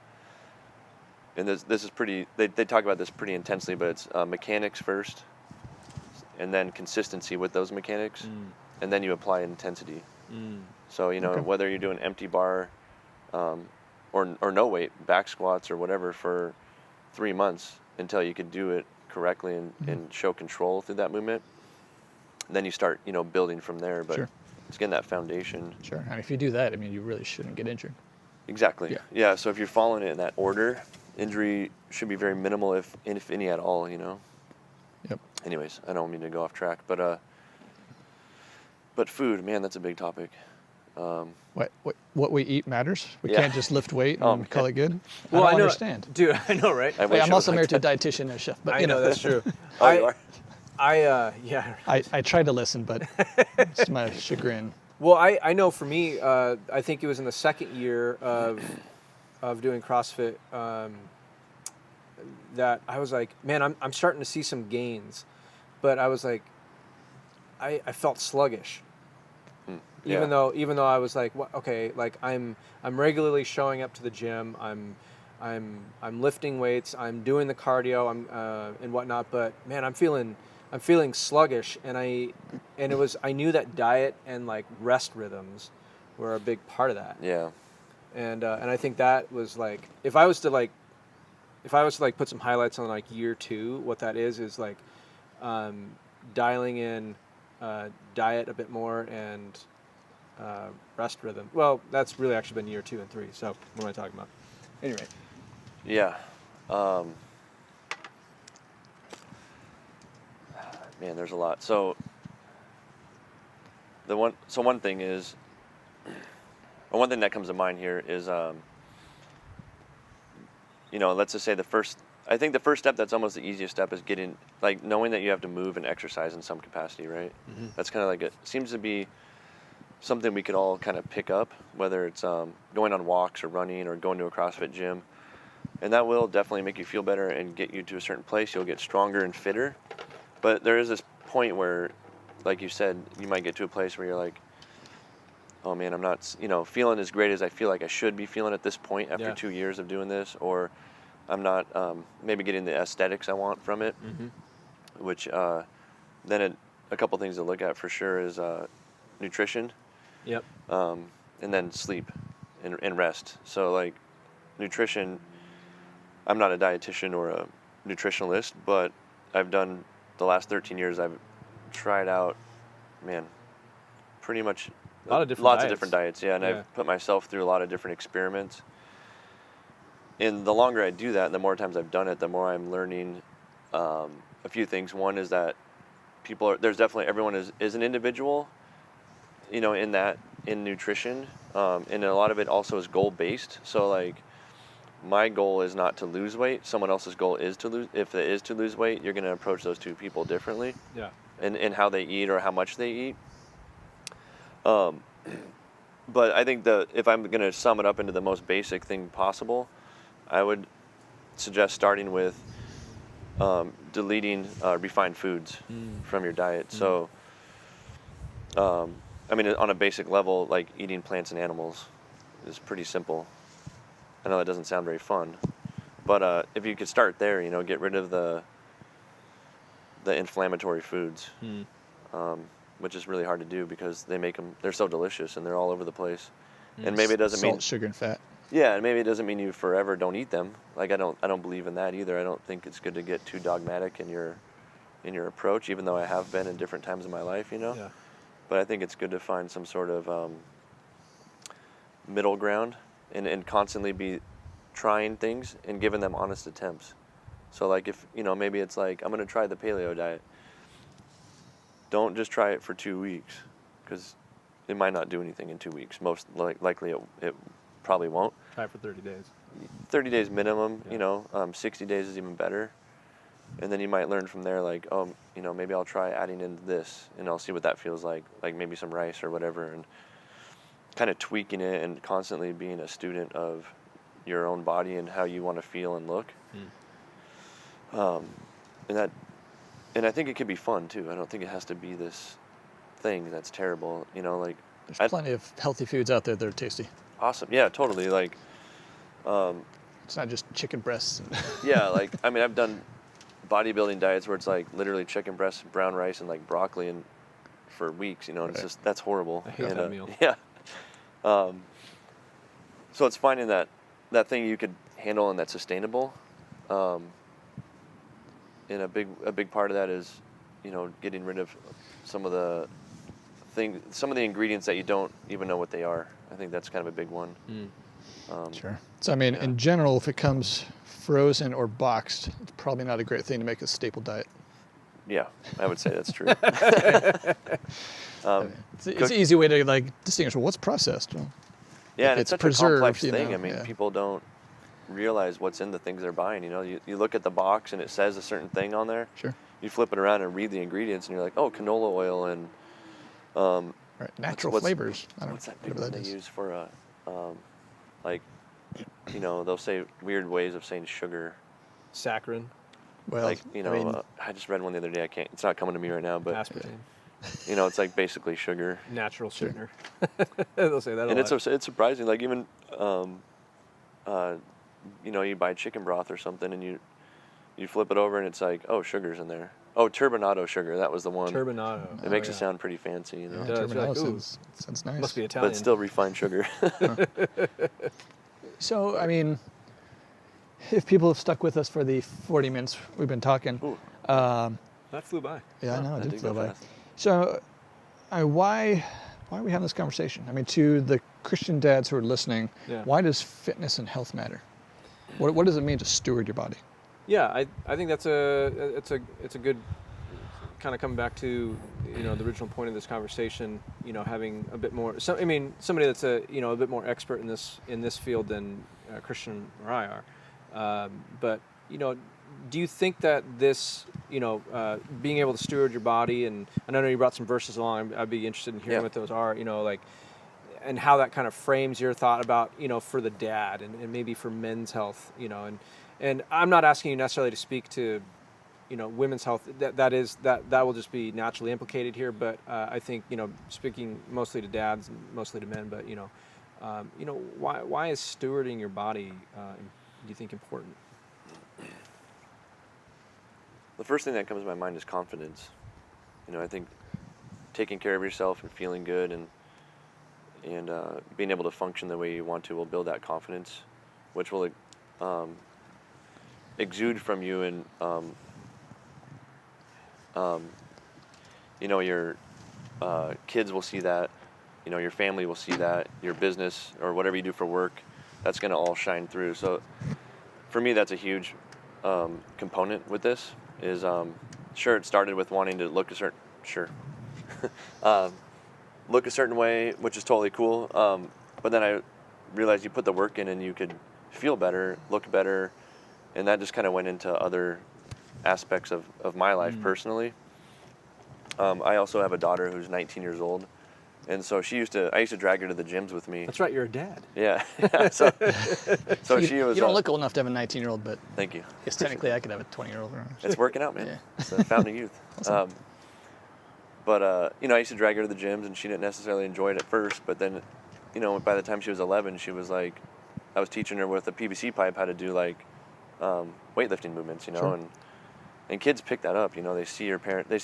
D: this is pretty. They talk about this pretty intensely, but it's mechanics first, and then consistency with those mechanics, and then you apply intensity. So you know whether you're doing empty bar, or no weight back squats or whatever for 3 months until you could do it correctly and show control through that movement. Then you start, you know, building from there, but it's getting that foundation.
B: Sure. And if you do that, I mean, you really shouldn't get injured.
D: Exactly. Yeah. So if you're following it in that order, injury should be very minimal, if any at all, you know.
B: Yep.
D: Anyways, I don't mean to go off track, but food, man, that's a big topic.
B: What we eat matters. We can't just lift weight and call it good.
A: Well,
B: I don't understand.
A: Dude, I know, right?
B: I'm also married to a dietitian and a chef, but
A: I know that's true.
D: Oh, you are?
B: I tried to listen, but it's my chagrin.
A: Well, I know for me, I think it was in the 2nd year of doing CrossFit that I was like, man, I'm starting to see some gains, but I was like, I felt sluggish, Even though I was like, okay, like I'm regularly showing up to the gym. I'm lifting weights. I'm doing the cardio. And whatnot. But man, I'm feeling sluggish. And I knew that diet and like rest rhythms were a big part of that.
D: Yeah.
A: And I think that was like, if I was to put some highlights on like year 2, what that is like dialing in diet a bit more and rest rhythm. Well, that's really actually been year 2 and 3. So what am I talking about? Anyway.
D: Yeah. Man, there's a lot. So one thing is, or one thing that comes to mind here is, let's just say I think the first step that's almost the easiest step is knowing that you have to move and exercise in some capacity, right? Mm-hmm. That's kind of like, it seems to be something we could all kind of pick up, whether it's going on walks or running or going to a CrossFit gym. And that will definitely make you feel better and get you to a certain place. You'll get stronger and fitter. But there is this point where, like you said, you might get to a place where you're like, oh man, I'm not, feeling as great as I feel like I should be feeling at this point after 2 years of doing this, or I'm not maybe getting the aesthetics I want from it, which then a couple things to look at for sure is nutrition, and then sleep and rest. So like nutrition, I'm not a dietitian or a nutritionalist, but I've done the last 13 years, I've tried out, pretty much lots of different diets, and I've put myself through a lot of different experiments. And the longer I do that, and the more times I've done it, the more I'm learning a few things. One is that everyone is an individual, in nutrition, and a lot of it also is goal based. So like, my goal is not to lose weight. Someone else's goal is to lose. If it is to lose weight, you're going to approach those two people differently. Yeah. And how they eat or how much they eat. But I think if I'm going to sum it up into the most basic thing possible, I would suggest starting with deleting refined foods from your diet. So, on a basic level, like eating plants and animals is pretty simple. I know that doesn't sound very fun, but if you could start there, get rid of the inflammatory foods, which is really hard to do because they're so delicious and they're all over the place. And maybe it doesn't mean
B: salt, sugar, and fat.
D: Yeah, and maybe it doesn't mean you forever don't eat them. Like I don't believe in that either. I don't think it's good to get too dogmatic in your approach, even though I have been in different times in my life, Yeah. But I think it's good to find some sort of middle ground. And constantly be trying things and giving them honest attempts. So like if, maybe it's like, I'm going to try the paleo diet. Don't just try it for 2 weeks because it might not do anything in 2 weeks. Most likely it probably won't.
A: Try it for 30 days.
D: 30 days minimum, 60 days is even better. And then you might learn from there like, maybe I'll try adding in this and I'll see what that feels like maybe some rice or whatever. And kind of tweaking it and constantly being a student of your own body and how you want to feel and look. And I think it could be fun too. I don't think it has to be this thing that's terrible,
B: There's plenty of healthy foods out there that are tasty.
D: Awesome. Yeah, totally.
B: It's not just chicken breasts.
D: Yeah, I've done bodybuilding diets where it's like literally chicken breasts, brown rice, and like broccoli and for weeks, and it's just, that's horrible.
A: I hate that meal.
D: Yeah. So it's finding that thing you could handle and that's sustainable. And a big part of that is, getting rid of some of the ingredients that you don't even know what they are. I think that's kind of a big one.
B: Sure. So in general, if it comes frozen or boxed, it's probably not a great thing to make a staple diet.
D: Yeah, I would say that's true.
B: It's an easy way to distinguish. Well, what's processed? Well,
D: yeah, and it's such a complex thing.
B: Yeah.
D: People don't realize what's in the things they're buying. You look at the box and it says a certain thing on there.
B: Sure.
D: You flip it around and read the ingredients, and you're like, oh, canola oil and
B: natural flavors.
D: What's that big one they use for they'll say weird ways of saying sugar.
A: Saccharin.
B: Well,
D: I just read one the other day. It's not coming to me right now, but
A: aspartame.
D: It's like basically sugar.
A: Natural sweetener. They'll say that a
D: And
A: lot.
D: it's surprising. Like even, you buy chicken broth or something, and you flip it over, and it's like, oh, sugar's in there. Oh, turbinado sugar. That was the one.
A: Turbinado.
D: It makes it sound pretty fancy,
B: Yeah,
A: It does. You're like, ooh,
B: sounds nice.
A: Must be Italian.
D: but still refined sugar.
B: So, I mean, if people have stuck with us for the 40 minutes we've been talking,
D: Ooh.
A: That flew by.
B: yeah, I know, it
D: That
B: did fly
D: go
B: by.
D: fast.
B: So, why are we having this conversation? I mean, to the Christian dads who are listening,
A: Yeah.
B: why does fitness and health matter? What does it mean to steward your body?
A: Yeah, I think it's a good kind of coming back to the original point of this conversation. Having a bit more. Somebody that's a bit more expert in this field than Christian or I are. But do you think that this being able to steward your body, and I know you brought some verses along. I'd be interested in hearing
D: Yeah.
A: what those are. And how that kind of frames your thought about for the dad and maybe for men's health. And I'm not asking you necessarily to speak to women's health. That will just be naturally implicated here. But I think speaking mostly to dads and mostly to men. But why is stewarding your body do you think important?
D: The first thing that comes to my mind is confidence. I think taking care of yourself and feeling good and being able to function the way you want to will build that confidence, which will exude from you, and your kids will see that, your family will see that, your business or whatever you do for work, that's going to all shine through. So for me, that's a huge component with this. Is sure, it started with wanting to look a certain look a certain way, which is totally cool. But then I realized you put the work in and you could feel better, look better, and that just kind of went into other aspects of my life personally. I also have a daughter who's 19 years old, and so I used to drag her to the gyms with me.
A: That's right, you're a dad.
D: Yeah. so she was.
B: You don't look old enough to have a 19-year-old, but
D: Thank you.
B: yes, technically I could have a 20-year-old.
D: It's working out, man.
B: Yeah.
D: It's a fountain of youth.
B: Awesome.
D: But I used to drag her to the gyms, and she didn't necessarily enjoy it at first. But then, by the time she was 11, she was like, I was teaching her with a PVC pipe how to do like weightlifting movements,
B: Sure.
D: and kids pick that up. They see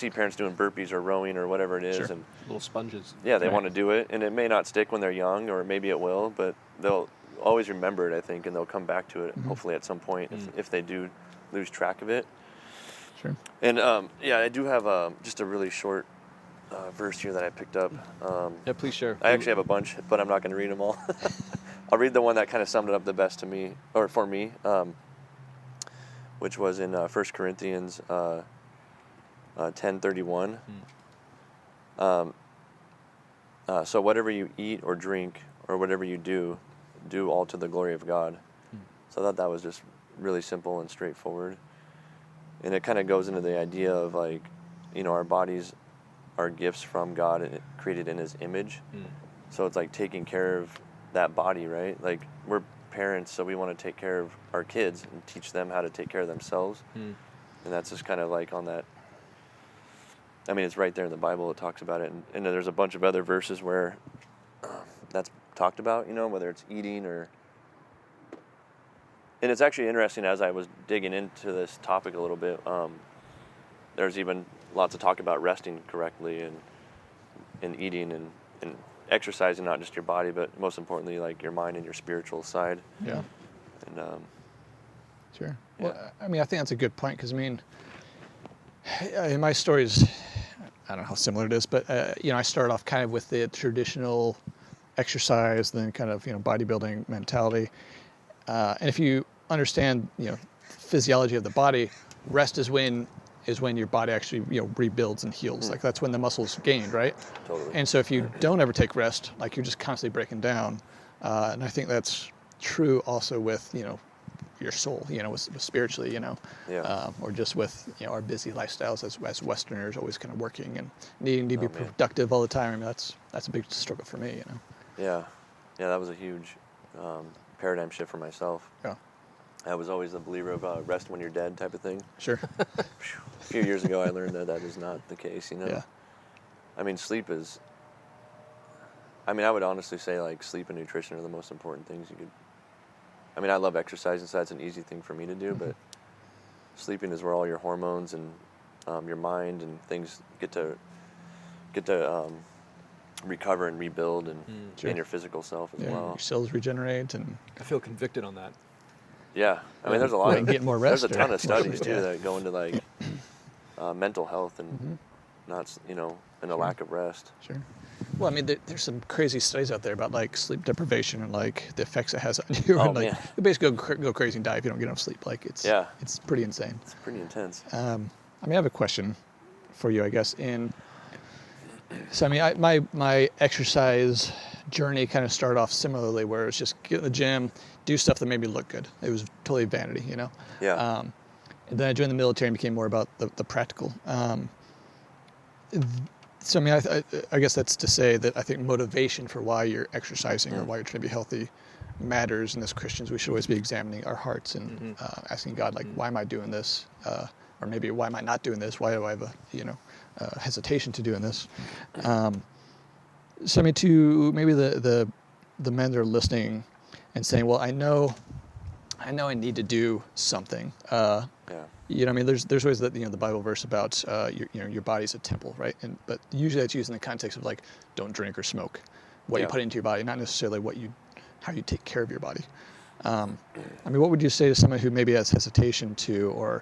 D: parents doing burpees or rowing or whatever it is,
B: Sure.
D: and
A: Little sponges.
D: yeah, they
B: Right.
D: want to do it, and it may not stick when they're young, or maybe it will, but they'll always remember it, I think, and they'll come back to it hopefully at some point if they do lose track of it.
B: Sure.
D: And I do have just a really short verse here that I picked up.
A: Yeah, please share.
D: I actually have a bunch, but I'm not going to read them all. I'll read the one that kind of summed it up the best to me, or for me, which was in 1 Corinthians 10:31. So whatever you eat or drink or whatever you do all to the glory of God. So I thought that was just really simple and straightforward. And it kind of goes into the idea of like, our bodies are gifts from God and created in His image. So it's like taking care of that body, right? Like we're parents, so we want to take care of our kids and teach them how to take care of themselves. And that's just kind of like on that. I mean, it's right there in the Bible. It talks about it, and there's a bunch of other verses where that's talked about. Whether it's eating or. And it's actually interesting as I was digging into this topic a little bit. There's even lots of talk about resting correctly and eating and exercising, not just your body, but most importantly, like your mind and your spiritual side.
B: Yeah.
D: And
B: Sure.
D: Yeah.
B: Well, I mean, I think that's a good point because, I mean, in my stories, I don't know how similar it is, but, I started off kind of with the traditional exercise, then kind of, bodybuilding mentality. And if you understand, physiology of the body, rest is when your body actually, rebuilds and heals. Like that's when the muscles gained, right?
D: Totally.
B: And so if you don't ever take rest, like you're just constantly breaking down. And I think that's true also with, your soul, with spiritually,
D: Yeah.
B: or just with, our busy lifestyles as Westerners, always kind of working and needing to be productive all the time. I mean, that's a big struggle for me,
D: Yeah. That was a huge paradigm shift for myself.
B: Yeah.
D: I was always a believer of rest when you're dead type of thing.
B: Sure.
D: A few years ago, I learned that is not the case,
B: Yeah.
D: I mean, sleep is, I mean, I would honestly say like sleep and nutrition are the most important things you could, I mean, I love exercising, so that's an easy thing for me to do, but sleeping is where all your hormones and your mind and things get to recover and rebuild, and and your physical self as well.
B: Your cells regenerate, and
A: I feel convicted on that.
D: Yeah, I mean, there's a lot of
B: get more rest.
D: there's a ton of studies too
B: Yeah.
D: that go into like mental health and not, and a lack of rest.
B: Sure. Well, I mean, there's some crazy studies out there about like sleep deprivation and like the effects it has on you.
D: Oh,
B: and like
D: man.
B: you basically go crazy and die if you don't get enough sleep. Like it's pretty insane.
D: It's pretty intense.
B: I mean, I have a question for you, I guess. So I mean, my exercise journey kind of started off similarly, where it was just get in the gym, do stuff that made me look good. It was totally vanity, you know.
D: Yeah.
B: And then I joined the military and became more about the practical. So I mean, I guess that's to say that I think motivation for why you're exercising or why you're trying to be healthy matters. And as Christians, we should always be examining our hearts and asking God, like, why am I doing this? Or maybe why am I not doing this? Why do I have a hesitation to doing this? So I mean, to maybe the men that are listening and saying, well, I know I need to do something. I mean, there's always the Bible verse about your body's a temple, right? But usually that's used in the context of like, don't drink or smoke. What you put into your body, not necessarily how you take care of your body. I mean, what would you say to someone who maybe has hesitation to, or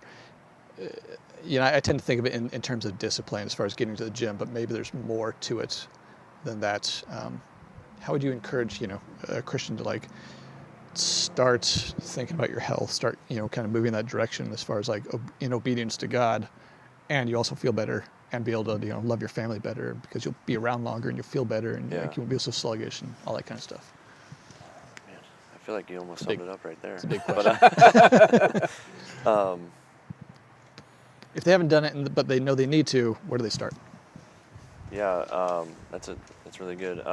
B: I tend to think of it in terms of discipline as far as getting to the gym, but maybe there's more to it than that. How would you encourage a Christian to like start thinking about your health, start kind of moving in that direction as far as like in obedience to God, and you also feel better and be able to love your family better because you'll be around longer and you'll feel better and like, you won't be so sluggish and all that kind of stuff.
D: Man, I feel like you almost summed it up right there.
B: It's a big question.
D: But,
B: if they haven't done it but they know they need to, where do they start?
D: yeah, that's really good.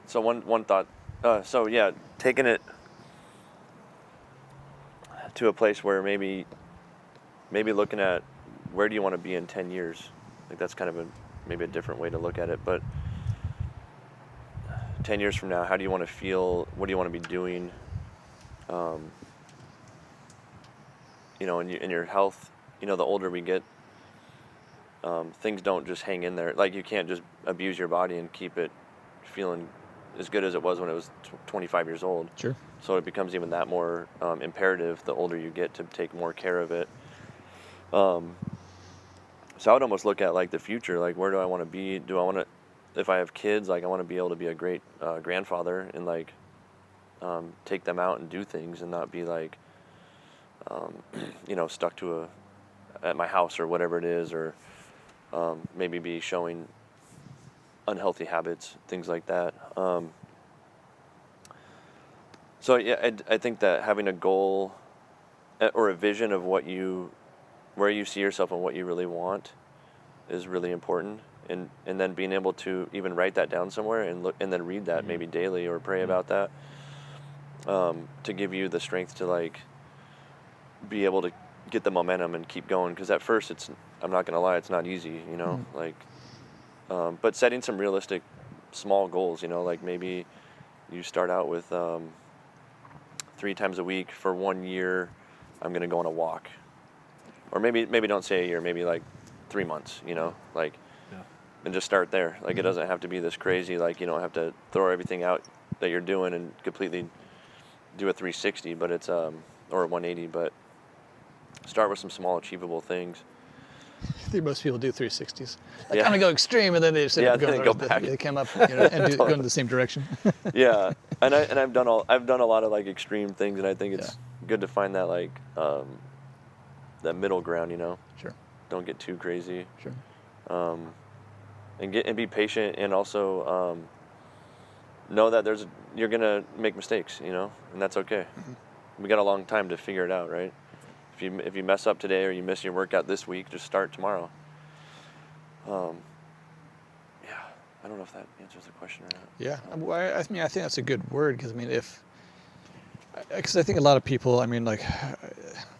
D: So one thought, taking it to a place where maybe looking at where do you want to be in 10 years? Like that's kind of maybe a different way to look at it, but 10 years from now, how do you want to feel? What do you want to be doing? In your health, the older we get, things don't just hang in there. Like you can't just abuse your body and keep it feeling as good as it was when it was 25 years old.
B: Sure.
D: So it becomes even that more imperative the older you get to take more care of it. So I would almost look at like the future, like where do I want to be? Do I want to, if I have kids, like I want to be able to be a great grandfather and like take them out and do things and not be like, stuck to at my house or whatever it is, or maybe be showing unhealthy habits, things like that. I think that having a goal or a vision of where you see yourself and what you really want is really important, and then being able to even write that down somewhere and look and then read that maybe daily or pray about that, to give you the strength to like be able to get the momentum and keep going, because at first I'm not gonna lie, it's not easy, but setting some realistic small goals, like maybe you start out with 3 times a week for 1 year, I'm gonna go on a walk, or maybe don't say a year, maybe like 3 months, and just start there. Like it doesn't have to be this crazy, like you don't have to throw everything out that you're doing and completely do a 360, but it's or a 180, but start with some small achievable things.
B: I think most people do 360s. Like,
D: Yeah.
B: I'm gonna go extreme, and then they just end up
D: then
B: going
D: they go back.
B: They come up and go in the same direction.
D: Yeah, and I've done a lot of like extreme things, and I think it's good to find that like that middle ground.
B: Sure.
D: Don't get too crazy.
B: Sure.
D: And be patient, and also know that you're gonna make mistakes, and that's okay. We got a long time to figure it out, right? If you mess up today or you miss your workout this week, just start tomorrow. I don't know if that answers the question or not.
B: Yeah, I think that's a good word, because I think a lot of people,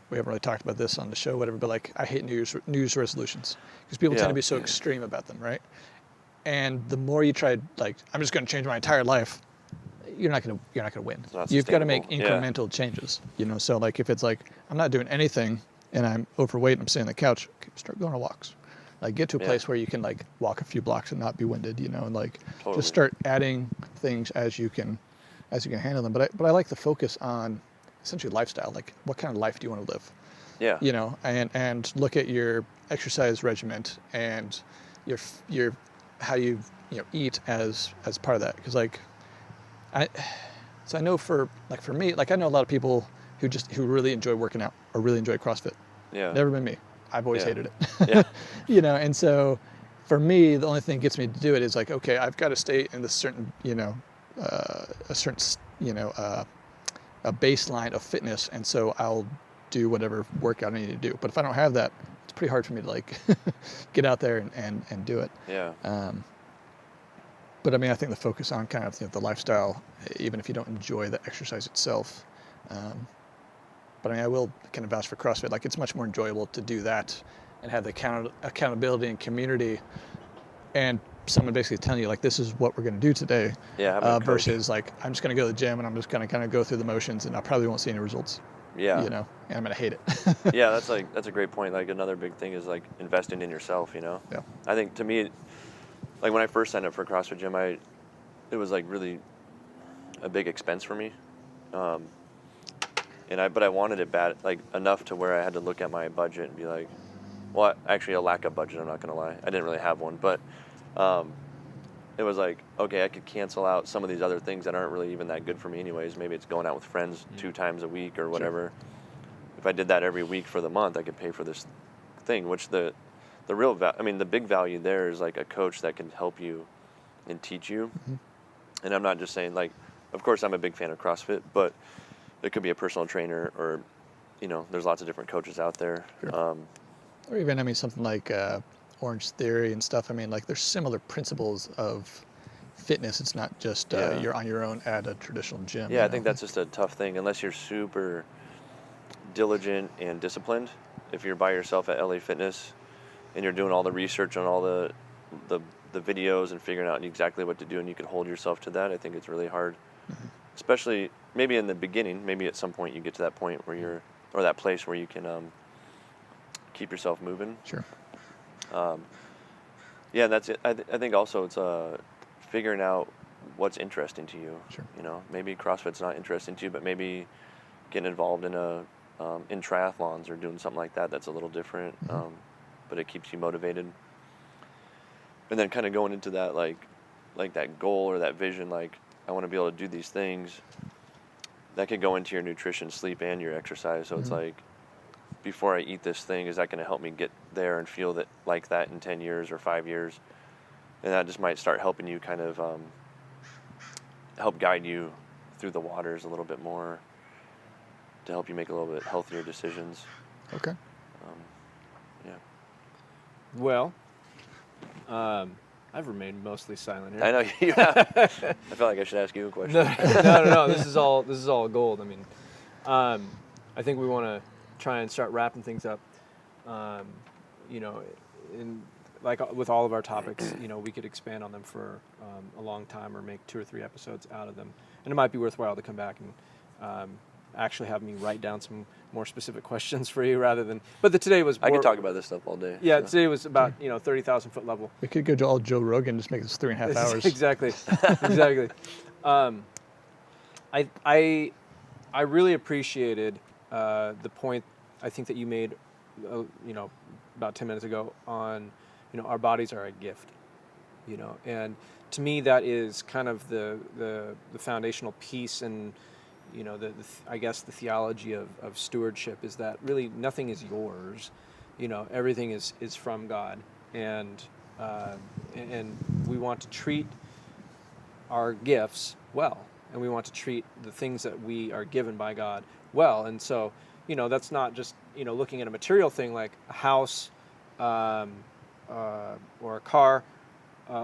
B: we haven't really talked about this on the show, whatever, but like I hate New Year's resolutions because people tend to be so extreme about them, right? And the more you try, like, I'm just going to change my entire life, you're not going to win. You've got to make incremental changes, you know? So like, if it's like, I'm not doing anything and I'm overweight and I'm sitting on the couch, okay, start going on walks. Like, get to a place where you can like walk a few blocks and not be winded, you know, and like just start adding things as you can handle them. But I like the focus on essentially lifestyle. Like, what kind of life do you want to live?
D: Yeah.
B: You know, and look at your exercise regimen and your how you eat as part of that. Because like, I know for me, like I know a lot of people who really enjoy working out or really enjoy CrossFit.
D: Yeah.
B: Never been me. I've always hated it.
D: Yeah.
B: You know, and so for me, the only thing that gets me to do it is like, okay, I've got to stay in this certain, a baseline of fitness, and so I'll do whatever workout I need to do. But if I don't have that, it's pretty hard for me to like get out there and do it.
D: Yeah.
B: But I mean, I think the focus on kind of the lifestyle, even if you don't enjoy the exercise itself. But I mean, I will kind of vouch for CrossFit. Like, it's much more enjoyable to do that and have the accountability and community, and someone basically telling you like, this is what we're going to do today.
D: Yeah.
B: Versus like, I'm just going to go to the gym and I'm just going to kind of go through the motions and I probably won't see any results.
D: Yeah.
B: You know, and I'm going to hate it.
D: Yeah, that's a great point. Like, another big thing is like investing in yourself, you know?
B: Yeah.
D: I think to me, like when I first signed up for CrossFit Gym, it was like really a big expense for me. But I wanted it bad, like enough to where I had to look at my budget and be like, well, actually a lack of budget, I'm not going to lie. I didn't really have one, but it was like, okay, I could cancel out some of these other things that aren't really even that good for me anyways. Maybe it's going out with friends 2 times a week or whatever. Sure. If I did that every week for the month, I could pay for this thing, which the big value there is like a coach that can help you and teach you. Mm-hmm. And I'm not just saying, like, of course I'm a big fan of CrossFit, but it could be a personal trainer or, you know, there's lots of different coaches out there.
B: Sure. Or even, I mean, something like Orange Theory and stuff. I mean, like, there's similar principles of fitness. It's not just you're on your own at a traditional gym.
D: Yeah, I think that's just a tough thing. Unless you're super diligent and disciplined, if you're by yourself at LA Fitness and you're doing all the research on all the videos and figuring out exactly what to do and you can hold yourself to that, I think it's really hard. Mm-hmm. Especially maybe in the beginning, maybe at some point you get to that point where or that place where you can keep yourself moving.
B: Sure.
D: Yeah, that's it. I think also it's figuring out what's interesting to you.
B: Sure.
D: You know, maybe CrossFit's not interesting to you, but maybe getting involved in in triathlons or doing something like that that's a little different, mm-hmm. But it keeps you motivated. And then kind of going into that like that goal or that vision, like I want to be able to do these things. That could go into your nutrition, sleep, and your exercise. So mm-hmm. It's like, before I eat this thing, is that going to help me get there and feel that like that in 10 years or 5 years? And that just might start helping you kind of help guide you through the waters a little bit more to help you make a little bit healthier decisions.
B: Okay.
A: Yeah. Well, I've remained mostly silent here.
D: I know you have. I feel like I should ask you a question.
A: No. This is all gold. I mean, I think we want to try and start wrapping things up. You know, in like with all of our topics, you know, we could expand on them for a long time or make 2 or 3 episodes out of them, and it might be worthwhile to come back and actually have me write down some more specific questions for you rather than. But today was.
D: I could talk about this stuff all day.
A: Yeah, so. Today was about 30,000 foot level.
B: We could go to all Joe Rogan, just make this 3.5 hours.
A: Exactly. I really appreciated the point I think that you made, about 10 minutes ago on, our bodies are a gift, and to me that is kind of the foundational piece and. I guess the theology of stewardship is that really nothing is yours, everything is from God, and we want to treat our gifts well, and we want to treat the things that we are given by God well, and so that's not just looking at a material thing like a house or a car.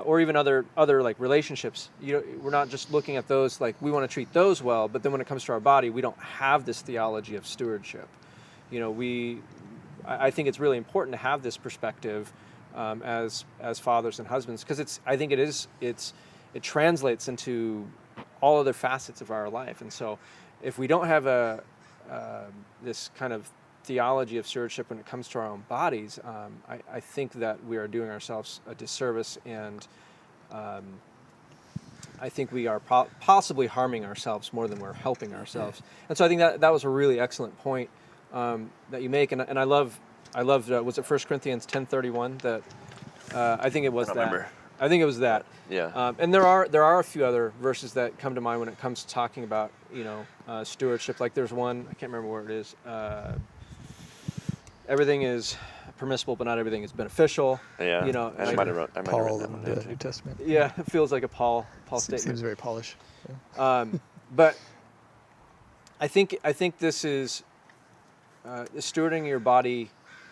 A: Or even other like relationships, we're not just looking at those like we want to treat those well, but then when it comes to our body, we don't have this theology of stewardship, I think it's really important to have this perspective as fathers and husbands, because I think it translates into all other facets of our life. And so if we don't have this kind of theology of stewardship when it comes to our own bodies, I think that we are doing ourselves a disservice, and I think we are possibly harming ourselves more than we're helping ourselves. And so I think that was a really excellent point that you make, and I loved was it 1 Corinthians 10:31 that I think it was that.
D: Remember.
A: I think it was that.
D: Yeah.
A: And there are a few other verses that come to mind when it comes to talking about stewardship. Like there's one, I can't remember where it is. Everything is permissible, but not everything is beneficial.
D: Yeah. I might have written
B: Paul
D: that
B: in
D: one
B: the
D: down too.
B: New Testament.
A: Yeah, it feels like a Paul statement.
B: Seems very Paulish. Yeah.
A: But I think this is stewarding your body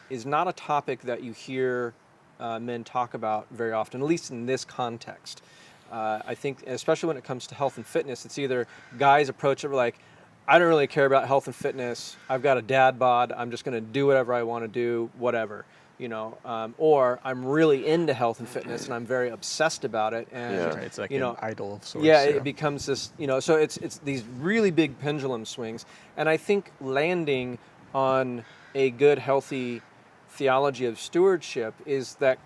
A: is not a topic that you hear men talk about very often, at least in this context. I think, especially when it comes to health and fitness, it's either guys approach it like, I don't really care about health and fitness. I've got a dad bod. I'm just going to do whatever I want to do, whatever, or I'm really into health and fitness and I'm very obsessed about it. And
B: Right, it's like an idol of sorts.
A: yeah, it becomes this, so it's these really big pendulum swings. And I think landing on a good, healthy theology of stewardship is that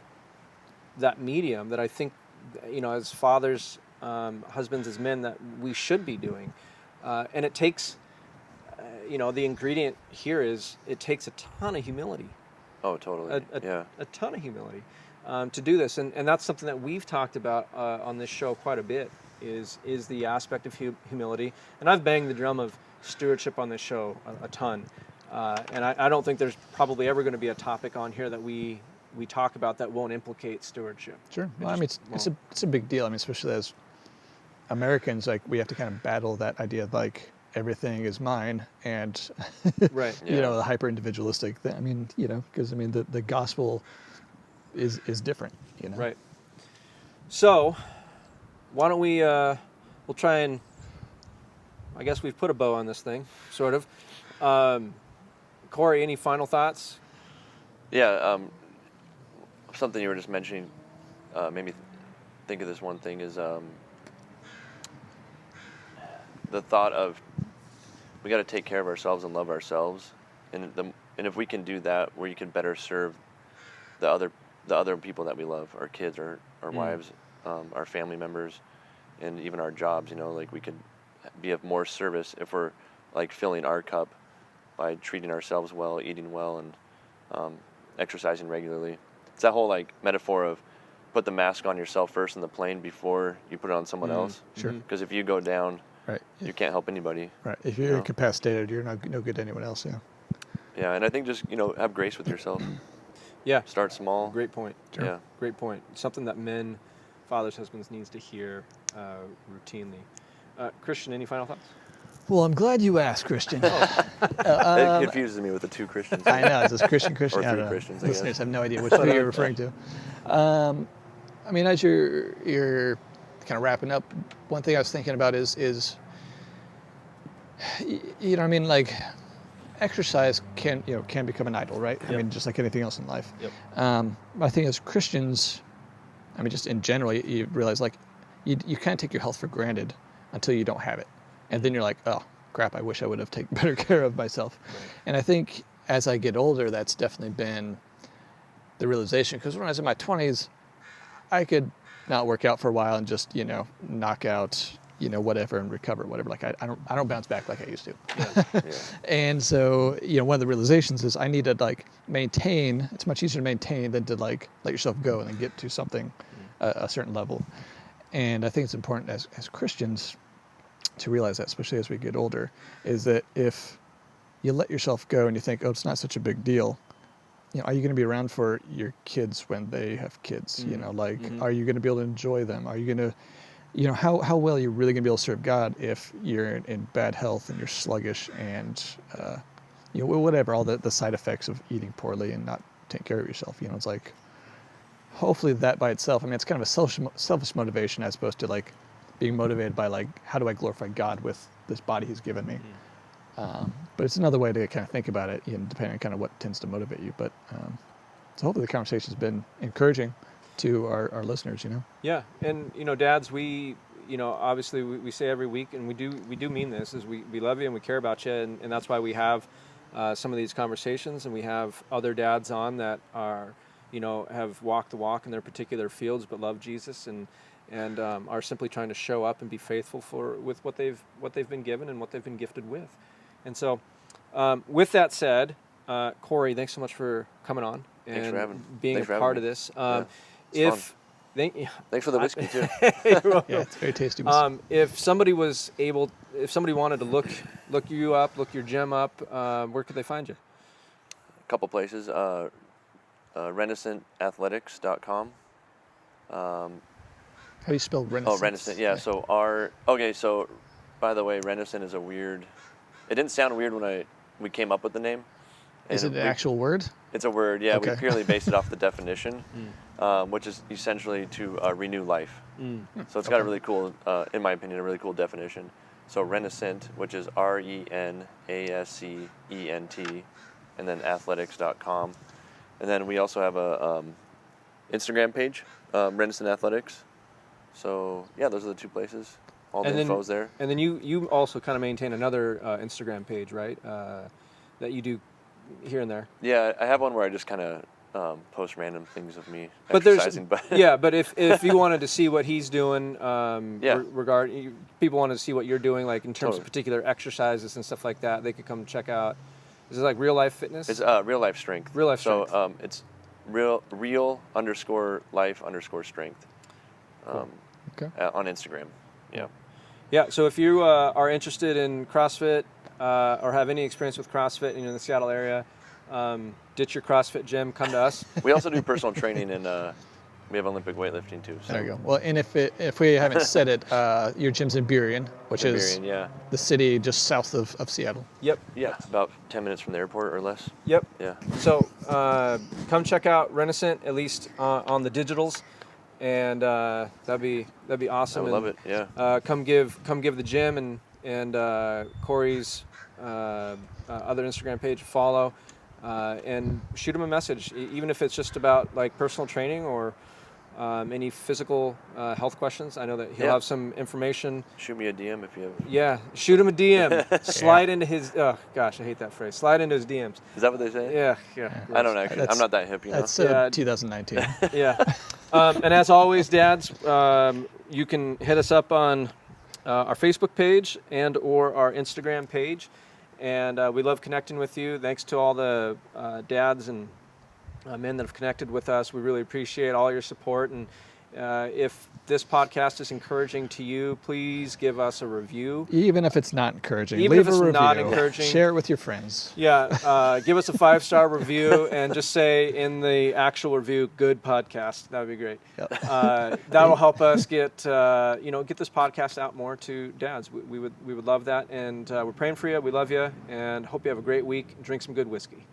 A: medium that I think, as fathers, husbands, as men, that we should be doing. And it takes, the ingredient here is it takes a ton of humility.
D: Oh, totally.
A: A ton of humility to do this. And that's something that we've talked about on this show quite a bit, is the aspect of humility. And I've banged the drum of stewardship on this show a ton. And I don't think there's probably ever going to be a topic on here that we talk about that won't implicate stewardship.
B: Sure. Well, I mean, it's a big deal. I mean, especially as Americans, like, we have to kind of battle that idea of like everything is mine, and
A: right.
B: the hyper individualistic thing. I mean, because the gospel is different.
A: Right. So why don't we'll try and, I guess we've put a bow on this thing, sort of. Corey, any final thoughts?
D: Yeah. Something you were just mentioning made me think of this one thing is the thought of we got to take care of ourselves and love ourselves, and if we can do that, we can better serve the other people that we love, our kids, our wives, our family members, and even our jobs. Like we could be of more service if we're like filling our cup by treating ourselves well, eating well, and exercising regularly. It's that whole like metaphor of put the mask on yourself first in the plane before you put it on someone else.
B: Sure.
D: Because if you go down,
B: right,
D: you can't help anybody.
B: Right. If you're incapacitated, you're no good to anyone else. Yeah.
D: Yeah, and I think just have grace with yourself.
A: Yeah.
D: Start small.
A: Great point.
B: Sure.
D: Yeah.
A: Great point. Something that men, fathers, husbands needs to hear routinely. Christian, any final thoughts?
B: Well, I'm glad you asked, Christian.
D: It confuses me with the two Christians.
B: I know, it's just Christian.
D: Or
B: I
D: three
B: don't know.
D: Christians, I
B: Listeners
D: guess.
B: have no idea which one you're referring to. I mean, as you're kind of wrapping up, one thing I was thinking about is like exercise can become an idol, right?
A: Yep.
B: I mean, just like anything else in life.
A: Yep.
B: I think as Christians, I mean, just in general, you realize like you can't take your health for granted until you don't have it. And then you're like, oh, crap, I wish I would have taken better care of myself. Right. And I think as I get older, that's definitely been the realization. Because when I was in my 20s, I could not work out for a while and just, knock out, whatever and recover, whatever. Like I don't bounce back like I used to.
A: Yeah.
D: Yeah.
B: And so, one of the realizations is I need to like maintain. It's much easier to maintain than to like let yourself go and then get to something, a certain level. And I think it's important as Christians to realize that, especially as we get older, is that if you let yourself go and you think, oh, it's not such a big deal, are you going to be around for your kids when they have kids? Are you going to be able to enjoy them? Are you going to, how well are you really going to be able to serve God if you're in bad health and you're sluggish and, whatever, all the side effects of eating poorly and not taking care of yourself? It's like, hopefully that by itself, I mean, it's kind of a selfish motivation as opposed to like being motivated by like, how do I glorify God with this body he's given me? But it's another way to kind of think about it, depending on kind of what tends to motivate you. But so hopefully the conversation's been encouraging to our listeners,
A: Yeah, and dads, we obviously we say every week, and we do mean this, is we love you and we care about you, and that's why we have some of these conversations, and we have other dads on that are have walked the walk in their particular fields but love Jesus and are simply trying to show up and be faithful with what they've been given and what they've been gifted with. And so with that said, Corey, thanks so much for coming on and being a part of this.
D: Thanks for the whiskey too.
B: Yeah, it's very tasty.
A: If somebody wanted to look you up, look your gym up, where could they find you?
D: A couple places. RenascentAthletics.com.
B: How do you spell Renascent?
D: Oh, Renascent. Yeah. So by the way, Renascent is a weird. It didn't sound weird when we came up with the name.
B: Is it an actual word?
D: It's a word, yeah.
B: Okay.
D: We purely based it off the definition, which is essentially to renew life. So it's got a really cool, in my opinion, a really cool definition. So Renascent, which is RENASCENT, and then athletics.com. And then we also have a Instagram page, Renascent Athletics. So yeah, those are the two places. All the info's there.
A: And then you also kind of maintain another Instagram page, right? That you do here and there.
D: Yeah, I have one where I just kind of post random things of me exercising. But
A: if you wanted to see what he's doing, people wanted to see what you're doing, like in terms of particular exercises and stuff like that, they could come check out. Is it like Real Life Fitness?
D: It's real life strength.
A: Real life strength.
D: So it's real_life_strength.
B: Cool. Okay.
D: On Instagram. Yeah.
A: Yeah. So if you are interested in CrossFit or have any experience with CrossFit in the Seattle area, ditch your CrossFit gym, come to us.
D: We also do personal training and we have Olympic weightlifting too. So.
B: There you go. Well, and if we haven't said it, your gym's in Burien, which is the city just south of Seattle.
A: Yep.
D: Yeah, about 10 minutes from the airport or less.
A: Yep.
D: Yeah.
A: So come check out Renascent, at least on the digitals, and that'd be awesome.
D: I would love it. Yeah.
A: Come give the gym and Corey's other Instagram page a follow, and shoot him a message, even if it's just about like personal training or any physical health questions. I know that he'll have some information.
D: Shoot me a DM if you have.
A: Yeah, shoot him a DM. Slide into his. Oh gosh, I hate that phrase. Slide into his DMs.
D: Is that what they say?
A: Yeah.
D: I don't actually. I'm not that hip,
B: That's 2019.
A: Yeah. And as always, dads, you can hit us up on our Facebook page and or our Instagram page, and we love connecting with you. Thanks to all the dads and men that have connected with us. We really appreciate all your support, and if this podcast is encouraging to you, please give us a review.
B: Even if it's not encouraging,
A: even
B: leave
A: if it's
B: a review.
A: Not encouraging,
B: share it with your friends.
A: Yeah, give us a 5-star review and just say in the actual review, "Good podcast." That would be great.
B: Yep.
A: That will help us get this podcast out more to dads. We would love that, and we're praying for you. We love you, and hope you have a great week. Drink some good whiskey.